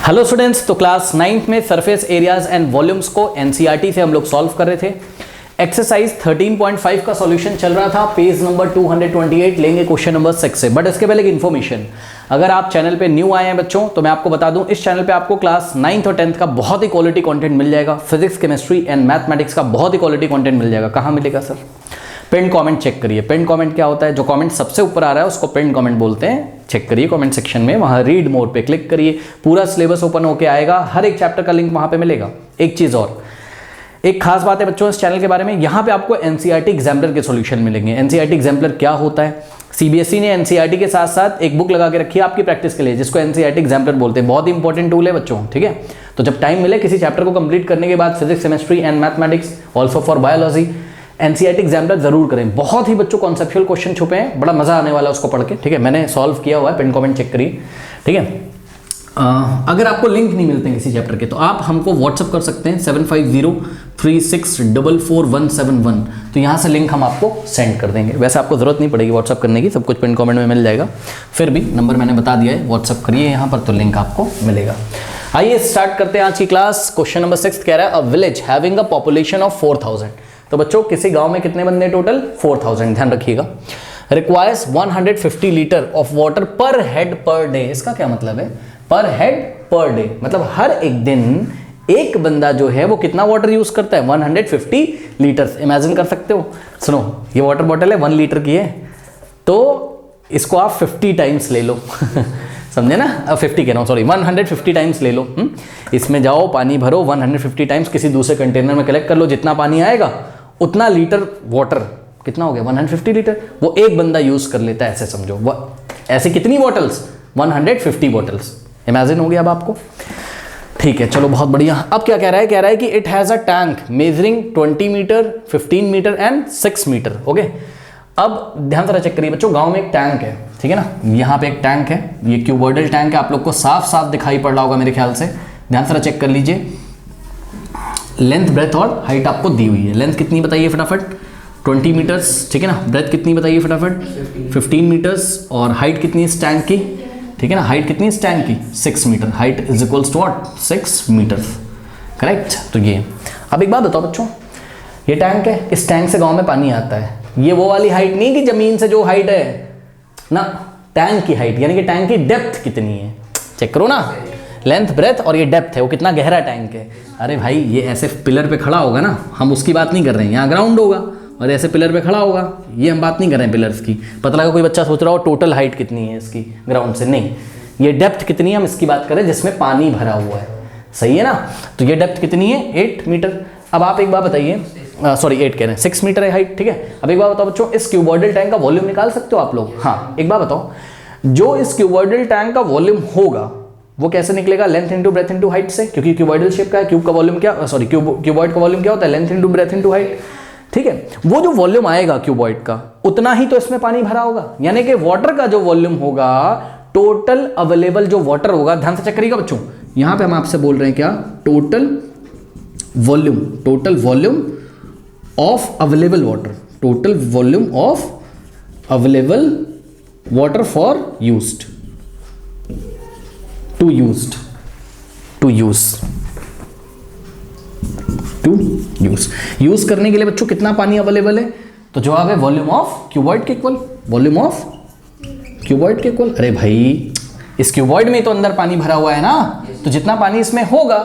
Hello students, तो class 9th में surface areas and volumes को एनसीईआरटी से हम लोग सॉल्व कर रहे थे। एक्सरसाइज 13.5 का सॉल्यूशन चल रहा था, पेज नंबर 228 लेंगे क्वेश्चन नंबर 6 से। बट इसके पहले एक इन्फॉर्मेशन, अगर आप चैनल पे न्यू आए हैं बच्चों तो मैं आपको बता दूं, इस चैनल पे आपको क्लास 9th और 10th का बहुत ही क्वालिटी कंटेंट मिल जाएगा। फिजिक्स, केमिस्ट्री एंड मैथमेटिक्स का बहुत ही क्वालिटी कंटेंट मिल जाएगा। कहाँ मिलेगा सर? पिन कमेंट चेक करिए। पिन कमेंट क्या होता है? जो कमेंट सबसे ऊपर आ रहा है उसको पिन कमेंट बोलते हैं। चेक करिए कमेंट सेक्शन में, वहां रीड मोर पे क्लिक करिए, पूरा सिलेबस ओपन होके आएगा, हर एक चैप्टर का लिंक वहां पे मिलेगा। एक चीज और, एक खास बात है बच्चों इस चैनल के बारे में, यहाँ पे आपको एनसीईआरटी एग्जाम्पलर के सॉल्यूशन मिलेंगे। एनसीईआरटी एग्जाम्पलर क्या होता है? सीबीएसई ने एनसीईआरटी के साथ साथ एक बुक लगा के रखी है आपकी प्रैक्टिस के लिए, जिसको एनसीईआरटी एग्जाम्पलर बोलते हैं। बहुत ही इंपॉर्टेंट टूल है बच्चों, ठीक है। तो जब टाइम मिले किसी चैप्टर को कंप्लीट करने के बाद, physics, chemistry and mathematics, also for biology, NCERT exemplar जरूर करें। बहुत ही बच्चों कॉन्सेप्चुअल क्वेश्चन छुपे हैं, बड़ा मजा आने वाला है उसको पढ़ के, ठीक है। मैंने सॉल्व किया हुआ है, पिन कमेंट चेक करिए, ठीक है। अगर आपको लिंक नहीं मिलते हैं किसी चैप्टर के तो आप हमको व्हाट्सअप कर सकते हैं 7503644171। तो यहाँ से लिंक हम आपको सेंड कर देंगे। वैसे आपको जरूरत नहीं पड़ेगी व्हाट्सअप करने की, सब कुछ पिन कमेंट में मिल जाएगा। फिर भी नंबर मैंने बता दिया है, व्हाट्सअप करिए यहाँ पर तो लिंक आपको मिलेगा। आइए स्टार्ट करते हैं आज की क्लास। क्वेश्चन नंबर 6 कह रहा है, a village having a population of 4000। तो बच्चों किसी गांव में कितने बंदे टोटल? 4000, ध्यान रखिएगा। रिक्वायर्स 150 लीटर ऑफ वाटर पर हेड पर डे। इसका क्या मतलब है? पर हेड पर डे मतलब हर एक दिन एक बंदा जो है वो कितना वाटर यूज करता है? 150 लीटर। इमेजिन कर सकते हो, सुनो, ये वाटर बॉटल है 1 लीटर की है, तो इसको आप 50 टाइम्स ले लो समझे ना? 50 कह रहा हूँ, सॉरी 150 टाइम्स ले लो। इसमें जाओ, पानी भरो 150 टाइम्स, किसी दूसरे कंटेनर में कलेक्ट कर लो, जितना पानी आएगा उतना लीटर वाटर, कितना हो गया? 150 लीटर। वो एक बंदा यूज कर लेता है, ऐसे समझो। वो ऐसे कितनी बॉटल्स? 150 बॉटल्स। इमेजिन हो गया अब आपको, ठीक है। चलो बहुत बढ़िया। अब क्या कह रहा है? कह रहा है कि it has a tank measuring 20 metre, 15 metre and 6 metre. Okay, अब ध्यान से चेक करिए बच्चों, गांव में एक टैंक है, ठीक है ना। यहाँ पे एक टैंक है, ये क्यूबॉइडल टैंक है, आप लोग को साफ साफ दिखाई पड़ रहा होगा मेरे ख्याल से। ध्यान से चेक कर लीजिए, लेंथ, ब्रेथ और हाइट आपको दी हुई है। लेंथ कितनी बताइए फटाफट? 20 मीटर्स, ठीक है ना। ब्रेथ कितनी बताइए फटाफट? 15 मीटर्स। और हाइट कितनी इस टैंक की? ठीक है ना, हाइट कितनी इस टैंक की? 6 metre. Height is equals to what? 6 metre, correct. तो ये, अब एक बात बताओ बच्चों, ये टैंक है, इस टैंक से गांव में पानी आता है। ये वो वाली हाइट नहीं कि जमीन से जो हाइट है ना, टैंक की हाइट, यानी कि टैंक की डेप्थ कितनी है, चेक करो ना। लेंथ, ब्रेथ और ये डेप्थ है, वो कितना गहरा टैंक है। अरे भाई, ये ऐसे पिलर पे खड़ा होगा ना, हम उसकी बात नहीं कर रहे हैं, यहाँ ग्राउंड होगा और ऐसे पिलर पे खड़ा होगा, ये हम बात नहीं कर रहे हैं पिलर्स की। पता लगा कोई बच्चा सोच रहा हो टोटल हाइट कितनी है इसकी ग्राउंड से, नहीं, ये डेप्थ कितनी है हम इसकी बात करें, जिसमें पानी भरा हुआ है, सही है ना। तो ये डेप्थ कितनी है? 8 मीटर। अब आप एक बात बताइए, सॉरी 8 कह रहे हैं, 6 मीटर है हाइट, ठीक है। अब एक बात बताओ बच्चों, इस क्यूबॉइडल टैंक का वॉल्यूम निकाल सकते हो आप लोग? हाँ, एक बात बताओ, जो इस क्यूबॉइडल टैंक का वॉल्यूम होगा वो कैसे निकलेगा? Length into breadth into height से, क्योंकि क्यूबॉइडल शेप का है। क्यूब का वॉल्यूम क्या, सॉरी क्यूबॉइड का वॉल्यूम क्या होता है? Length into breadth into height, ठीक है। वो जो वॉल्यूम आएगा क्यूबॉइड का, उतना ही तो इसमें पानी भरा होगा, यानी कि वाटर का जो वॉल्यूम होगा, टोटल अवेलेबल जो वाटर होगा, ध्यान से चेक करिएगा बच्चों, यहां पे हम आपसे बोल रहे हैं क्या? Total volume of available water, total volume of available water for used, to use, use करने के लिए बच्चों कितना पानी अवेलेबल है? तो जवाब है वॉल्यूम ऑफ क्यूबॉइड के इक्वल, वॉल्यूम ऑफ क्यूबॉइड के इक्वल। अरे भाई, इस क्यूबॉइड में तो अंदर पानी भरा हुआ है ना, तो जितना पानी इसमें होगा,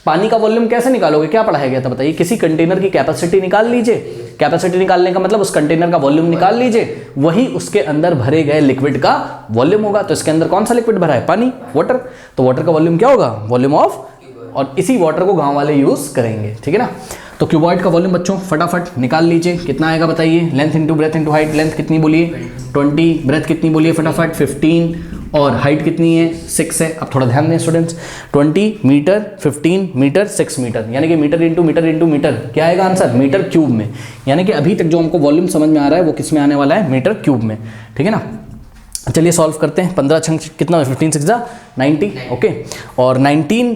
पानी का वॉल्यूम कैसे निकालोगे? क्या पढ़ाया गया था बताइए? किसी कंटेनर की कैपेसिटी निकाल लीजिए। कैपेसिटी निकालने का मतलब उस कंटेनर का वॉल्यूम निकाल लीजिए, वही उसके अंदर भरे गए लिक्विड का वॉल्यूम होगा। तो इसके अंदर कौन सा लिक्विड भरा है? पानी, वाटर। तो वाटर का वॉल्यूम क्या होगा? वॉल्यूम ऑफ, और इसी वाटर को गांव वाले यूज करेंगे, ठीक है ना। तो क्यूबॉइड का वॉल्यूम बच्चों फटाफट निकाल लीजिए, कितना आएगा बताइए? Length into breadth into height. Length कितनी बोलिए? 20। ब्रेथ कितनी बोलिए फटाफट? 15। और हाइट कितनी है? 6 है। अब थोड़ा ध्यान दें स्टूडेंट्स, 20 मीटर, 15 मीटर, 6 मीटर, यानी कि metre into metre into metre, क्या आएगा आंसर? मीटर क्यूब में। यानी कि अभी तक जो हमको वॉल्यूम समझ में आ रहा है वो किस में आने वाला है? मीटर क्यूब में, ठीक है ना। चलिए सॉल्व करते हैं। 15 छंग कितना? 15 6 90, ओके। और 19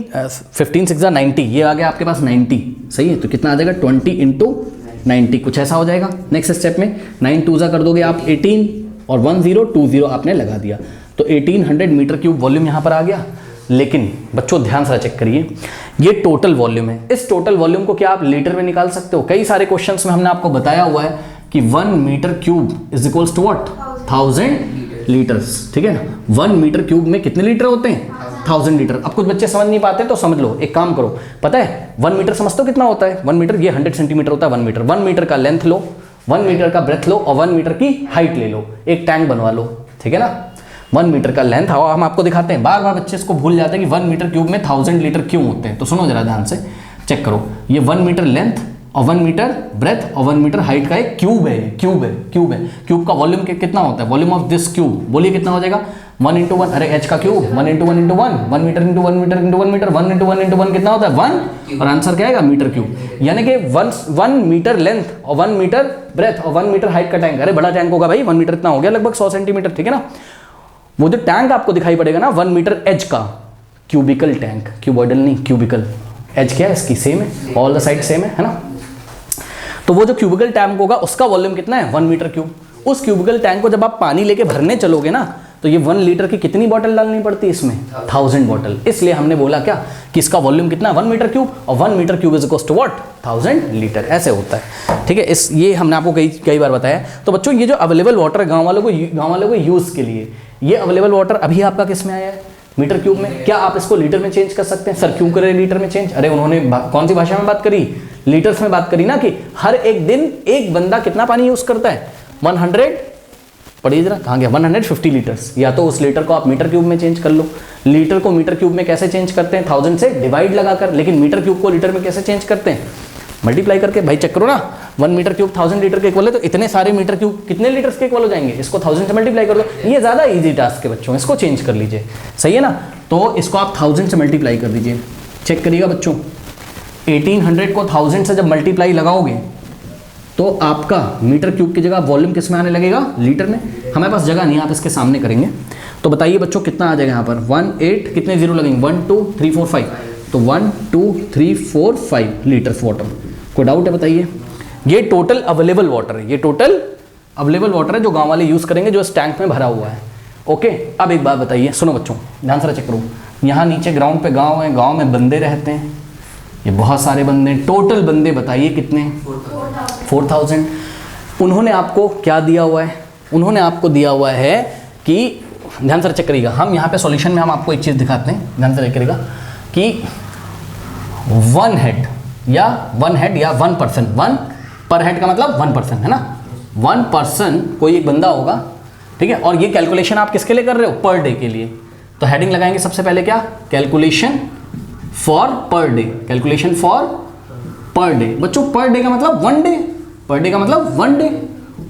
15 6 90, ये आ गया आपके पास 90, सही है। तो कितना आ जाएगा? 20 इंटू 90, कुछ ऐसा हो जाएगा। नेक्स्ट स्टेप में 9 2 कर दोगे आप 18, और 1020 आपने लगा दिया, तो 1800 मीटर क्यूब वॉल्यूम यहाँ पर आ गया। लेकिन बच्चों ध्यान से चेक करिए, ये टोटल वॉल्यूम है। इस टोटल वॉल्यूम को क्या आप लीटर में निकाल सकते हो? कई सारे क्वेश्चंस में हमने आपको बताया हुआ है कि 1 metre cube is equals to what? 1000 litres, ठीक है ना। 1 मीटर क्यूब में कितने लीटर होते हैं? 1000 लीटर। अब कुछ बच्चे समझ नहीं पाते तो समझ लो, एक काम करो, पता है 1 मीटर समझते हो कितना होता है? 1 मीटर ये 100 सेंटीमीटर होता है। 1 मीटर, 1 मीटर का लेंथ लो, 1 मीटर का ब्रेथ लो और 1 मीटर की हाइट ले लो, एक टैंक बनवा लो, ठीक है ना। 1 मीटर का लेंथ, हम आपको दिखाते हैं, बार बार बच्चे इसको भूल जाते हैं कि 1 मीटर क्यूब में 1000 लीटर क्यों होते हैं। तो सुनो जरा ध्यान से, चेक करो, ये 1 मीटर लेंथ और 1 मीटर ब्रेथ और 1 मीटर हाइट का एक क्यूब है। क्यूब का वॉल्यूम कितना होता है? वॉल्यूम ऑफ दिस क्यूब, बोलिए कितना हो जाएगा? 1 × 1, अरे h का क्यूब 1 × 1 × 1, 1 मीटर × 1 मीटर × 1 मीटर, 1 × 1 × 1 कितना होता है? 1, और आंसर क्या आएगा? Metre cube. यानी कि 1 मीटर लेंथ और 1 मीटर ब्रेथ और 1 मीटर हाइट का टैंक, अरे बड़ा टैंक होगा भाई, 1 मीटर इतना हो गया, लगभग 100 सेंटीमीटर, ठीक है ना। वो जो टैंक आपको दिखाई पड़ेगा ना 1 मीटर एच का, क्यूबिकल टैंक, क्यूबॉइडल नहीं, क्यूबिकल। एच क्या है इसकी? सेम है, ऑल द साइड सेम है ना। तो वो जो क्यूबिकल टैंक होगा उसका वॉल्यूम कितना है? 1 मीटर क्यूब। उस क्यूबिकल टैंक को जब आप पानी लेके भरने चलोगे ना, तो ये 1 लीटर की कितनी बॉटल डालनी पड़ती है इसमें? 1000 बॉटल। इसलिए हमने बोला क्या कि इसका वॉल्यूम कितना है? 1 मीटर क्यूब, और 1 metre cube is equals to what? 1000 litre. ऐसे होता है, ठीक है। ये हमने आपको कई बार बताया। तो बच्चों ये जो अवेलेबल वाटर है गाँव वालों को यूज़ के लिए, ये अवेलेबल वाटर अभी आपका किस में आया है? मीटर क्यूब में। क्या आप इसको लीटर में चेंज कर सकते हैं? सर क्यों करें लीटर में चेंज? अरे उन्होंने कौन सी भाषा में बात करी? लीटर्स में बात करी ना, कि हर एक दिन एक बंदा कितना पानी यूज करता है? 100, पढ़िए जरा, कहाँ गया? 150 लीटर्स। या तो उस लीटर को आप मीटर क्यूब में चेंज कर लो। लीटर को मीटर क्यूब में कैसे चेंज करते हैं? 1000 से डिवाइड लगाकर। लेकिन मीटर क्यूब को लीटर में कैसे चेंज करते हैं? मल्टीप्लाई करके। भाई चेक करो ना, 1 मीटर क्यूब 1000 लीटर के इक्वल है, तो इतने सारे मीटर क्यूब कितने लीटर्स के इक्वल हो जाएंगे? इसको 1000 से मल्टीप्लाई कर दो। ये ज़्यादा इजी टास्क है बच्चों, इसको चेंज कर लीजिए, सही है ना। तो इसको आप 1000 से मल्टीप्लाई कर दीजिए। चेक करिएगा बच्चों, 1800 को 1000 से जब मल्टीप्लाई लगाओगे तो आपका मीटर क्यूब की जगह वॉल्यूम किस में आने लगेगा? लीटर में। हमारे पास जगह नहीं है, आप इसके सामने करेंगे। तो बताइए बच्चों कितना आ जाएगा यहाँ पर? 18, कितने जीरो लगेंगे? 1 2 3 4 5, तो 1 2 3 4 5 लीटर्स वाटर। कोई डाउट है बताइए? ये टोटल अवेलेबल वाटर है, ये टोटल अवेलेबल वाटर है जो गांव वाले यूज़ करेंगे, जो इस टैंक में भरा हुआ है। ओके, अब एक बात बताइए, सुनो बच्चों ध्यान से चेक करो। यहाँ नीचे ग्राउंड पे गांव है, गांव में बंदे रहते हैं, ये बहुत सारे बंदे, टोटल बंदे बताइए कितने? 4000। उन्होंने आपको क्या दिया हुआ है? उन्होंने आपको दिया हुआ है कि, ध्यान से चेक करिएगा, हम यहाँ पे सॉल्यूशन में हम आपको एक चीज़ दिखाते हैं, ध्यान से चेक करिएगा कि 1 हेड या 1 पर्सन, 1 पर हेड का मतलब 1% है ना। 1 पर्सन कोई एक बंदा होगा, ठीक है। और ये कैलकुलेशन आप किसके लिए कर रहे हो? पर डे के लिए। तो हेडिंग लगाएंगे सबसे पहले क्या? Calculation for per day. Calculation for per day. बच्चों पर डे का मतलब 1 डे, पर डे का मतलब 1 डे,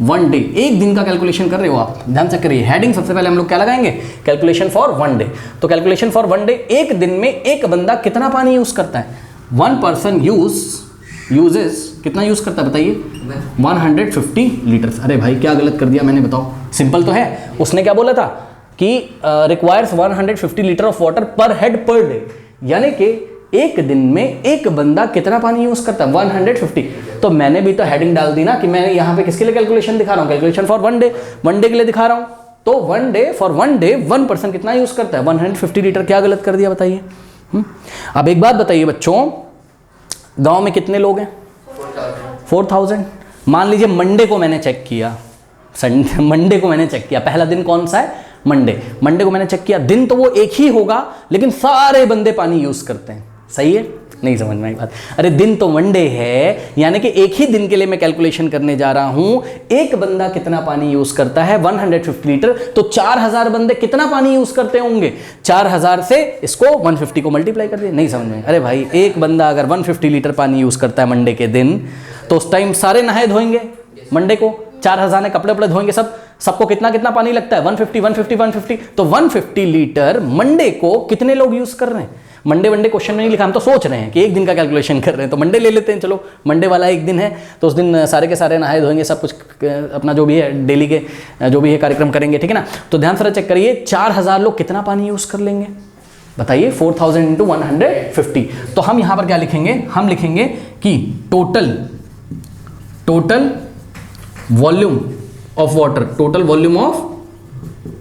1 डे, एक दिन का कैलकुलेशन कर रहे हो आप। ध्यान से करिए, हेडिंग सबसे पहले हम लोग क्या लगाएंगे? Calculation for 1 day. तो कैलकुलेशन फॉर 1 डे, एक दिन में एक बंदा कितना पानी यूज करता है? 1 पर्सन यूजेस कितना यूज करता है बताइए? 150 लीटर्स। अरे भाई क्या गलत कर दिया मैंने, बताओ? सिंपल तो है। उसने क्या बोला था कि रिक्वायर्स 150 लीटर ऑफ वाटर पर हेड पर डे, यानी कि एक दिन में एक बंदा कितना पानी यूज करता है? 150। तो मैंने भी तो हेडिंग डाल दी ना कि मैं यहाँ पे किसके लिए कैलकुलेशन दिखा रहा हूँ? कैलकुलेशन फॉर 1 डे, 1 डे के लिए दिखा रहा हूँ। तो 1 डे, फॉर 1 डे 1 पर्सन कितना यूज करता है? 150 लीटर। क्या गलत कर दिया बताइए? अब एक बात बताइए बच्चों, गांव में कितने लोग हैं? 4000। मान लीजिए मंडे को मैंने चेक किया, मंडे को मैंने चेक किया, पहला दिन कौन सा है? मंडे को मैंने चेक किया, दिन तो वो एक ही होगा लेकिन सारे बंदे पानी यूज करते हैं, सही है? नहीं समझ में आई बात? अरे दिन तो मंडे है, यानी कि एक ही दिन के लिए मैं कैलकुलेशन करने जा रहा हूं। एक बंदा कितना पानी यूज करता है? 150 लीटर। तो 4000 बंदे कितना पानी यूज करते होंगे? 4000 से इसको 150 को मल्टीप्लाई कर दिए। नहीं समझ में? अरे भाई एक बंदा अगर 150 लीटर पानी यूज करता है मंडे के दिन, तो उस टाइम सारे नहाए धोएंगे मंडे को, 4000 ने कपड़े वपड़े धोएंगे, सबको कितना कितना पानी लगता है? 150। तो 150 लीटर मंडे को कितने लोग यूज कर रहे हैं? मंडे क्वेश्चन में नहीं लिखा, हम तो सोच रहे हैं कि एक दिन का कैलकुलेशन कर रहे हैं, तो मंडे ले लेते हैं। चलो मंडे वाला एक दिन है, तो उस दिन सारे के सारे नहाए धोएंगे, सब कुछ अपना जो भी है डेली के जो भी है कार्यक्रम करेंगे, ठीक है ना। तो ध्यान से चेक करिए, 4000 लोग कितना पानी यूज कर लेंगे बताइए? 4000 × 150। तो हम यहाँ पर क्या लिखेंगे? हम लिखेंगे कि total volume of water, total volume of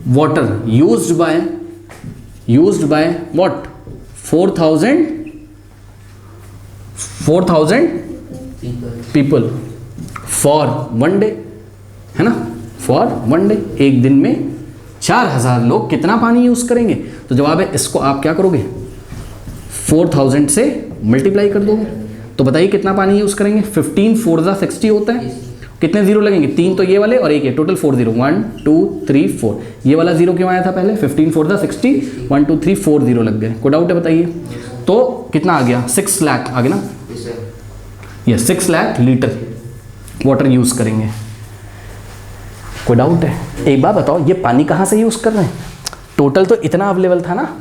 water used by used by what 4000 people for one day, है ना, फॉर वन डे, एक दिन में 4000 लोग कितना पानी यूज करेंगे। तो जवाब है इसको आप क्या करोगे 4000 से मल्टीप्लाई कर दोगे, तो बताइए कितना पानी यूज करेंगे। 15 4 60 होता है, कितने जीरो लगेंगे, 3 तो ये वाले और एक ये, टोटल 4 जीरो, 1 2 3 4। ये वाला जीरो क्यों आया था पहले, 15 4 60, 1 2 3 4 जीरो लग गए, कोई डाउट है बताइए। तो कितना आ गया 6 लाख आ गया ना, ये 6 लाख लीटर वाटर यूज करेंगे, कोई डाउट है। एक बात बताओ, ये पानी कहाँ से यूज कर रहे हैं, टोटल तो इतना अवेलेबल था ना,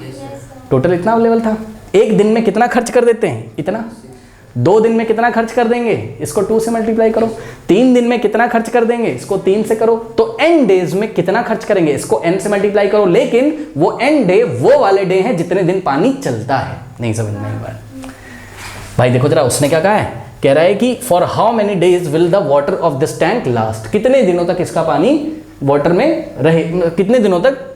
टोटल इतना अवेलेबल था। एक दिन में कितना खर्च कर देते हैं, इतना। 2 दिन में कितना खर्च कर देंगे, इसको 2 से मल्टीप्लाई करो। 3 दिन में कितना खर्च कर देंगे, इसको 3 से करो। तो n डेज में कितना खर्च करेंगे, इसको n से मल्टीप्लाई करो। लेकिन वो n डे वो वाले डे हैं जितने दिन पानी चलता है। नहीं समझ में आई बात भाई, देखो जरा उसने क्या कहा है, कह रहा है कि for how many days will the water of this tank last, कितने दिनों तक इसका पानी वाटर में रहे, कितने दिनों तक,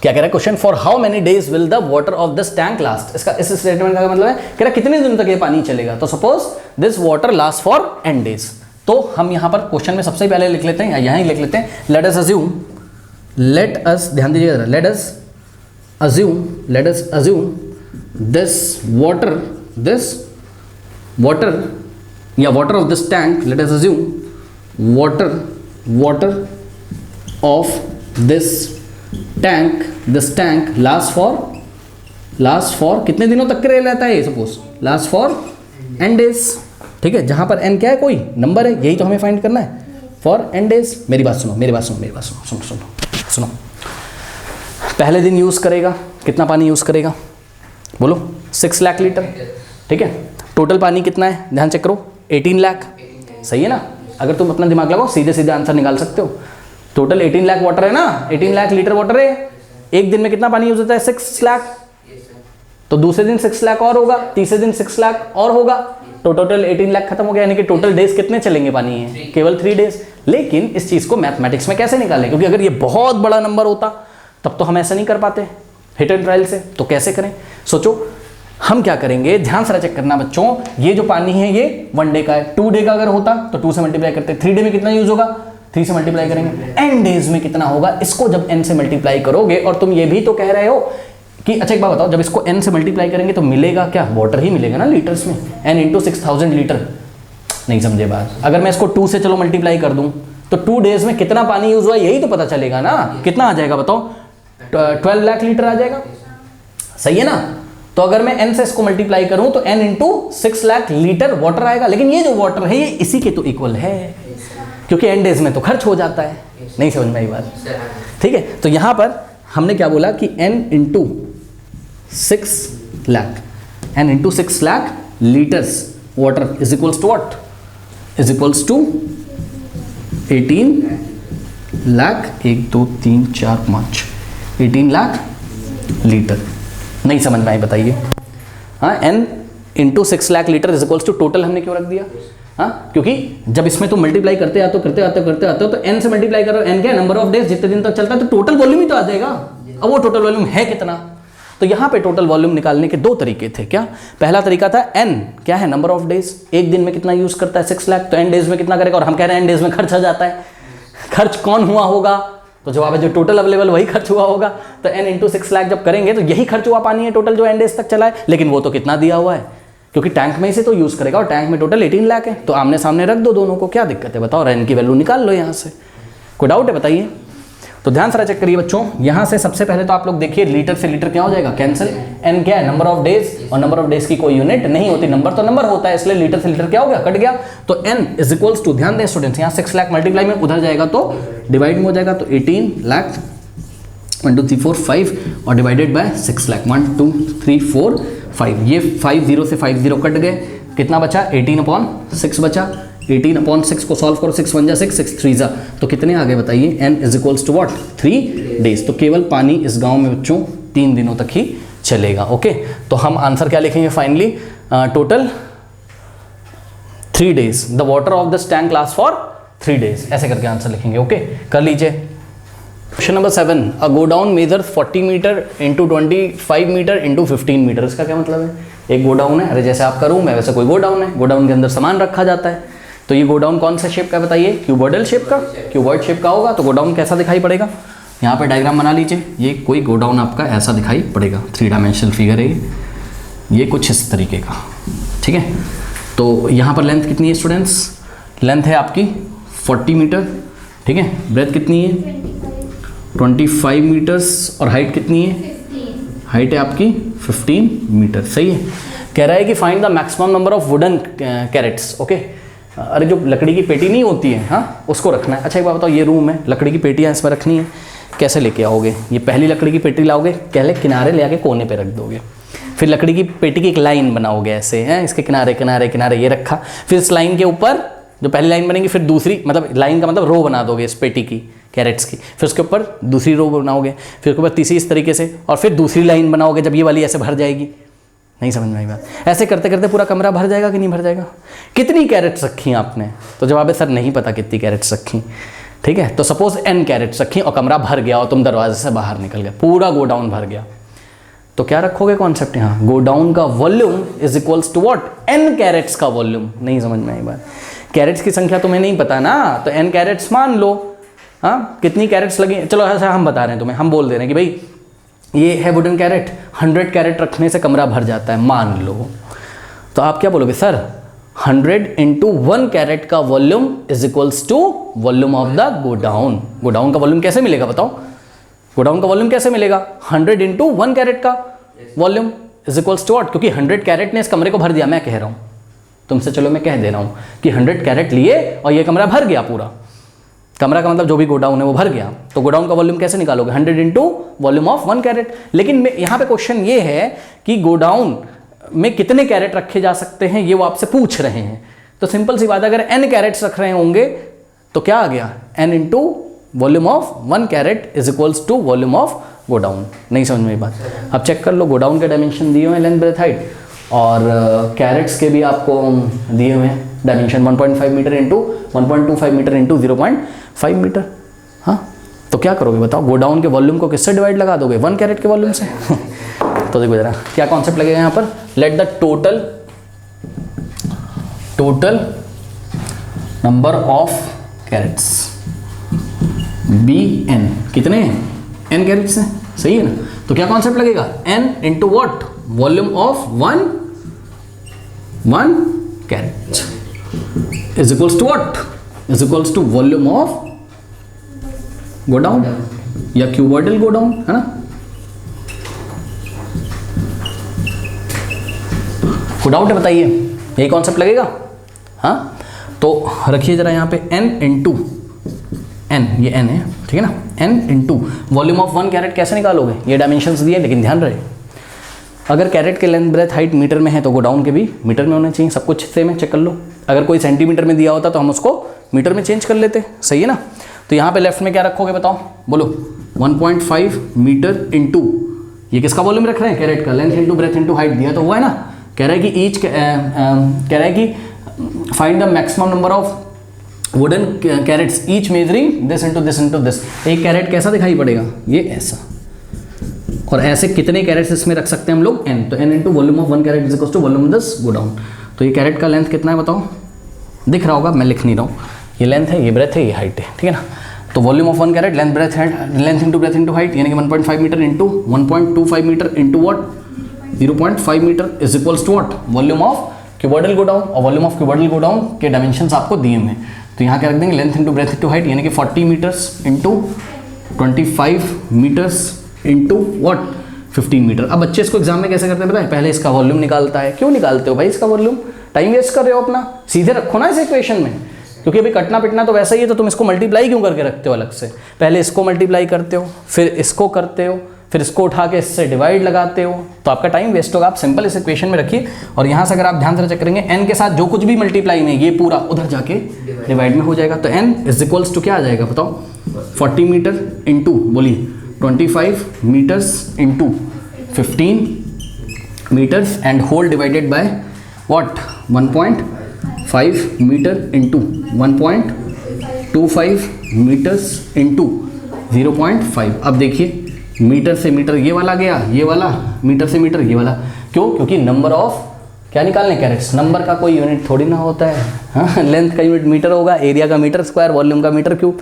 क्या कह रहा है question, for how many days will the water of this tank last. इसका इस स्टेटमेंट का मतलब है, कह रहा है कितने दिनों तक ये पानी चलेगा। तो suppose this water last for n days, तो हम यहां पर क्वेश्चन में सबसे पहले लिख लेते हैं, या यहां ही लिख लेते हैं, let us assume, let us, ध्यान दीजिएगा, let us assume this water या water of this tank, let us assume water of this tank last for कितने दिनों तक के लिए रहता है, suppose last for n days, ठीक है। जहां पर n क्या है, कोई नंबर है, यही तो हमें फाइंड करना है, फॉर n डेज। मेरी बात सुनो। पहले दिन यूज करेगा, कितना पानी यूज करेगा, बोलो 6 लाख लीटर, ठीक है। टोटल पानी कितना है, ध्यान चेक करो, 18 लाख, सही है ना। अगर तुम अपना दिमाग लगाओ सीधे आंसर निकाल सकते हो। टोटल 18 लाख वाटर है ना, 18 लाख लीटर वाटर है। एक दिन में कितना पानी यूज होता है, 6 लाख। तो दूसरे दिन 6 लाख और होगा, तीसरे दिन 6 लाख और होगा, तो टोटल 18 लाख खत्म हो गया। यानी कि टोटल डेज कितने चलेंगे पानी है, केवल 3 डेज। लेकिन इस चीज को मैथमेटिक्स में कैसे निकालें, क्योंकि अगर ये बहुत बड़ा नंबर होता तब तो हम ऐसा नहीं कर पाते हिट एंड ट्रायल से, तो कैसे करें, सोचो। हम क्या करेंगे, ध्यान से चेक करना बच्चों, ये जो पानी है ये 1 डे का है। 2 डे का अगर होता तो 2 से मल्टीप्लाई करते, 3 डे में कितना यूज होगा, 3 से मल्टीप्लाई करेंगे। n डेज में कितना होगा, इसको जब n से मल्टीप्लाई करोगे, और तुम ये भी तो कह रहे हो कि अच्छा एक बात बताओ, जब इसको n से मल्टीप्लाई करेंगे तो मिलेगा क्या, वाटर ही मिलेगा ना लीटर्स में, n इंटू 6000 लीटर। नहीं समझे बात। अगर मैं इसको 2 से चलो मल्टीप्लाई कर दूं तो 2 डेज में कितना पानी यूज हुआ यही तो पता चलेगा ना। कितना आ जाएगा बताओ, 12 लाख लीटर आ जाएगा, सही है ना। तो अगर मैं n से इसको मल्टीप्लाई करूं तो n into 6 lakh litre water आएगा। लेकिन ये जो वाटर है ये इसी के तो इक्वल है, क्योंकि n डेज में तो खर्च हो जाता है। नहीं समझ में आई बात, ठीक है। तो यहां पर हमने क्या बोला कि n into 6 lakh litres water is equals to what, is equals to 18 lakh 1 2 3 4 5 18 lakh litre. नहीं समझ में आई बताइए। हाँ, n into 6 lakh litre is equals to total हमने क्यों रख दिया, हाँ, क्योंकि जब इसमें तुम मल्टीप्लाई करते आते हो तो n से मल्टीप्लाई करो, n क्या है, नंबर ऑफ डेज, जितने दिन तक चलता है, तो टोटल वॉल्यूम ही तो आ जाएगा। अब वो टोटल वॉल्यूम है कितना, तो यहाँ पे टोटल वॉल्यूम निकालने के 2 तरीके थे। क्या, पहला तरीका था n क्या है, नंबर ऑफ डेज, एक दिन में कितना यूज करता है 6 लाख, तो n डेज में कितना करेगा, और हम कह रहे हैं n डेज में खर्च आ जाता है। खर्च कौन हुआ होगा, तो जवाब है जो टोटल अवेलेबल वही खर्च हुआ होगा। तो n इंटू 6 लाख जब करेंगे तो यही खर्च हुआ पानी है टोटल जो n डेज तक चला है। लेकिन वो तो कितना दिया हुआ है, क्योंकि टैंक में से तो यूज करेगा, और टैंक में टोटल 18 लाख है, तो आमने सामने रख दो दोनों को, क्या दिक्कत है बताओ, और n की वैल्यू निकाल लो यहाँ से। कोई डाउट है बताइए। तो ध्यान से चेक करिए बच्चों, यहाँ से सबसे पहले तो आप लोग देखिए लीटर से लीटर क्या हो जाएगा, कैंसिल। n क्या है, नंबर ऑफ डेज, और नंबर ऑफ डेज की कोई यूनिट नहीं होती, नंबर तो नंबर होता है, इसलिए लीटर से लीटर क्या हो गया, कट गया। तो n इज इक्वल्स टू, ध्यान दें स्टूडेंट्स, यहाँ 6 लाख मल्टीप्लाई में उधर जाएगा तो डिवाइड में हो जाएगा, तो 18 लाख 1 2 3 4 5 और डिवाइडेड बाय 6 लाख 1 2 3 4 5, ये 5 0 से 5 0 कट गए, कितना बचा 18/6 बचा। 18/6 को सॉल्व करो, 6 1 जा 6 6 3 जा, तो कितने आ गए बताइए, n is equals to what, 3 days. तो केवल पानी इस गांव में बच्चों 3 दिनों तक ही चलेगा। ओके, तो हम आंसर क्या लिखेंगे finally, total 3 days, the water of this tank last for 3 days, ऐसे करके आंसर लिखेंगे। ओके, कर लीजिए। Question number 7, a godown measure 40 metre into 25 metre into 15 metre. इसका क्या मतलब है? एक गोडाउन है, अरे जैसे आपका रूम है वैसे कोई गोडाउन है, गोडाउन के अंदर सामान रखा जाता है। तो ये गोडाउन कौन सा शेप का बताइए? क्यूबॉइडल शेप का, क्यूबॉइड शेप का होगा तो गोडाउन कैसा दिखाई पड़ेगा? यहाँ पे डायग्राम बना लीजिए, ये कोई गोडाउन आपका ऐसा दिखाई पड़ेगा, 3 डायमेंशनल फिगर है ये कुछ इस तरीके का, ठीक है। तो यहाँ पर लेंथ कितनी है स्टूडेंट्स? लेंथ है आपकी 40 मीटर, ठीक है। ब्रेथ कितनी है? 25 मीटर्स। और हाइट कितनी है? हाइट है आपकी 15 मीटर, सही है। कह रहा है कि find the maximum number of wooden crates, okay. अरे जो लकड़ी की पेटी नहीं होती है, हाँ, उसको रखना है। अच्छा एक बात बताओ, ये रूम है, लकड़ी की पेटियाँ इसमें रखनी है, कैसे लेके आओगे? ये पहली लकड़ी की पेटी लाओगे, पहले किनारे ले आके कोने पे रख दोगे, फिर लकड़ी की पेटी की एक लाइन बनाओगे ऐसे, हैं, इसके किनारे किनारे किनारे ये रखा, फिर इस लाइन के ऊपर जो पहली लाइन बनेगी, फिर दूसरी, मतलब लाइन का मतलब रो बना दोगे इस पेटी की, कैरेट्स की, फिर उसके ऊपर दूसरी रो बनाओगे, फिर उसके ऊपर तीसरी इस तरीके से, और फिर दूसरी लाइन बनाओगे जब ये वाली ऐसे भर जाएगी। नहीं समझ में आई बात? ऐसे करते करते पूरा कमरा भर जाएगा कि नहीं भर जाएगा? कितनी कैरेट्स रखी हैं आपने? तो जवाब है सर नहीं पता कितनी कैरेट्स रखी, ठीक है। तो सपोज n कैरेट्स रखी और कमरा भर गया और तुम दरवाजे से बाहर निकल गए, पूरा गोडाउन भर गया, तो क्या रखोगे कॉन्सेप्ट यहाँ? गोडाउन का volume is equals to what? n crates का वॉल्यूम। नहीं समझ में आई बात? कैरेट्स की संख्या तुम्हें नहीं पता ना, तो n कैरेट्स मान लो, हाँ, कितनी कैरेट्स लगी, चलो ऐसा हम बता रहे हैं तुम्हें, हम बोल दे रहे हैं कि भाई ये है वुडन कैरेट, 100 कैरेट रखने से कमरा भर जाता है, मान लो। तो आप क्या बोलोगे? सर 100 इंटू 1 कैरेट का volume is equals to volume of the godown. Godown का वॉल्यूम कैसे मिलेगा बताओ? गोडाउन का वॉल्यूम कैसे मिलेगा? 100 इंटू 1 कैरेट का volume is equals to what? क्योंकि 100 कैरेट ने इस कमरे को भर दिया, मैं कह रहा हूँ तुमसे, चलो मैं कह दे रहा हूँ कि 100 कैरेट लिए और ये कमरा भर गया, पूरा कमरा का मतलब जो भी गोडाउन है वो भर गया। तो गोडाउन का वॉल्यूम कैसे निकालोगे? 100 इंटू वॉल्यूम ऑफ 1 कैरेट। लेकिन यहाँ पे क्वेश्चन ये है कि गोडाउन में कितने कैरेट रखे जा सकते हैं, ये वो आपसे पूछ रहे हैं। तो सिंपल सी बात है, अगर n कैरेट्स रख रहे होंगे तो क्या आ गया? n into volume of 1 crate is equals to volume of godown. नहीं समझ में बात? अब चेक कर लो, गोडाउन के डायमेंशन दिए हुए हैं, लेंथ ब्रेथ हाइट, और कैरेट्स के भी आपको दिए हुए हैं dimension, 1.5 metre into 1.25 metre into 0.5 metre. हाँ, तो क्या करोगे बताओ? गोडाउन के वॉल्यूम को किससे डिवाइड लगा दोगे? 1 कैरेट के वॉल्यूम से। तो देखो जरा क्या कॉन्सेप्ट लगेगा यहाँ पर? Let the total number of crates be n। कितने हैं? n कैरेट्स हैं, सही है ना? तो क्या कॉन्सेप्ट लगेगा? n into what? Volume of 1 crate is equals to what? is equals to volume of godown या क्यूबॉइडल गोडाउन, है ना? कोई डाउट है बताइए? यही कॉन्सेप्ट लगेगा? हाँ, तो रखिए जरा यहाँ पे n इंटू n, ये n है, ठीक है ना? n into volume of 1 crate कैसे निकालोगे? ये डायमेंशंस दिए, लेकिन ध्यान रहे अगर कैरेट के लेंथ ब्रेथ हाइट मीटर में है तो गोडाउन के भी मीटर में होने चाहिए, सब कुछ सेम है, चेक कर लो। अगर कोई सेंटीमीटर में दिया होता तो हम उसको मीटर में चेंज कर लेते, सही है ना? तो यहाँ पे लेफ्ट में क्या रखोगे बताओ? बोलो। 1.5 मीटर इंटू, ये किसका वॉल्यूम रख रहे हैं? कैरेट का। Length into breadth into height दिया तो हुआ है ना? कह रहा है कि ईच कह रहा है कि find the maximum number of wooden crates each measuring this into this into this. एक कैरेट कैसा दिखाई पड़ेगा? ये ऐसा। और ऐसे कितने कैरेट्स इसमें रख सकते हैं हम लोग? n। तो n into volume of 1 crate is equal to volume of this godown. तो ये कैरेट का लेंथ कितना है बताओ? दिख रहा होगा, मैं लिख नहीं रहा हूँ। ये लेंथ है, ये ब्रेथ है, ये हाइट है, ठीक है ना? तो volume of 1 crate, length breadth है, length into breadth into height, यानी कि 1.5 metre into 1.25 metre into what? 0.5 metre is equals to what? Volume of cuboidal godown. और वॉल्यूम ऑफ क्यूबॉइडल गोडाउन के डायमेंशंस आपको दिए हुए हैं, तो यहाँ क्या रख देंगे? Length into breadth into height, यानी कि 40 metres into 25 metres into what? 15 metre. अब बच्चे इसको एग्जाम में कैसे करते हैं पता है? पहले इसका वॉल्यूम निकालता है। क्यों निकालते हो भाई इसका वॉल्यूम? टाइम वेस्ट कर रहे हो अपना, सीधे रखो ना इस इक्वेशन में, क्योंकि अभी कटना पिटना तो वैसा ही है, तो तुम इसको मल्टीप्लाई क्यों करके रखते हो अलग से? पहले इसको मल्टीप्लाई करते हो, फिर इसको करते हो, फिर इसको उठा के इससे डिवाइड लगाते हो, तो आपका टाइम वेस्ट होगा। आप सिंपल इस इक्वेशन में रखिए, और यहाँ से अगर आप ध्यान से चेक करेंगे n के साथ जो कुछ भी मल्टीप्लाई में, ये पूरा उधर जाके डिवाइड में हो जाएगा। तो n इज इक्वल्स टू क्या आ जाएगा बताओ? 40 मीटर इंटू, बोलिए, 25 metres into 15 meters and whole divided by what? 1.5 meter into 1.25 meters into 0.5। अब देखिए मीटर से मीटर ये वाला गया, ये वाला, मीटर से मीटर ये वाला, क्यों? क्योंकि नंबर ऑफ क्या निकालने कैरेट्स, नंबर का कोई यूनिट थोड़ी ना होता है। हाँ, लेंथ का यूनिट मीटर होगा, एरिया का मीटर स्क्वायर, वॉल्यूम का मीटर क्यूब,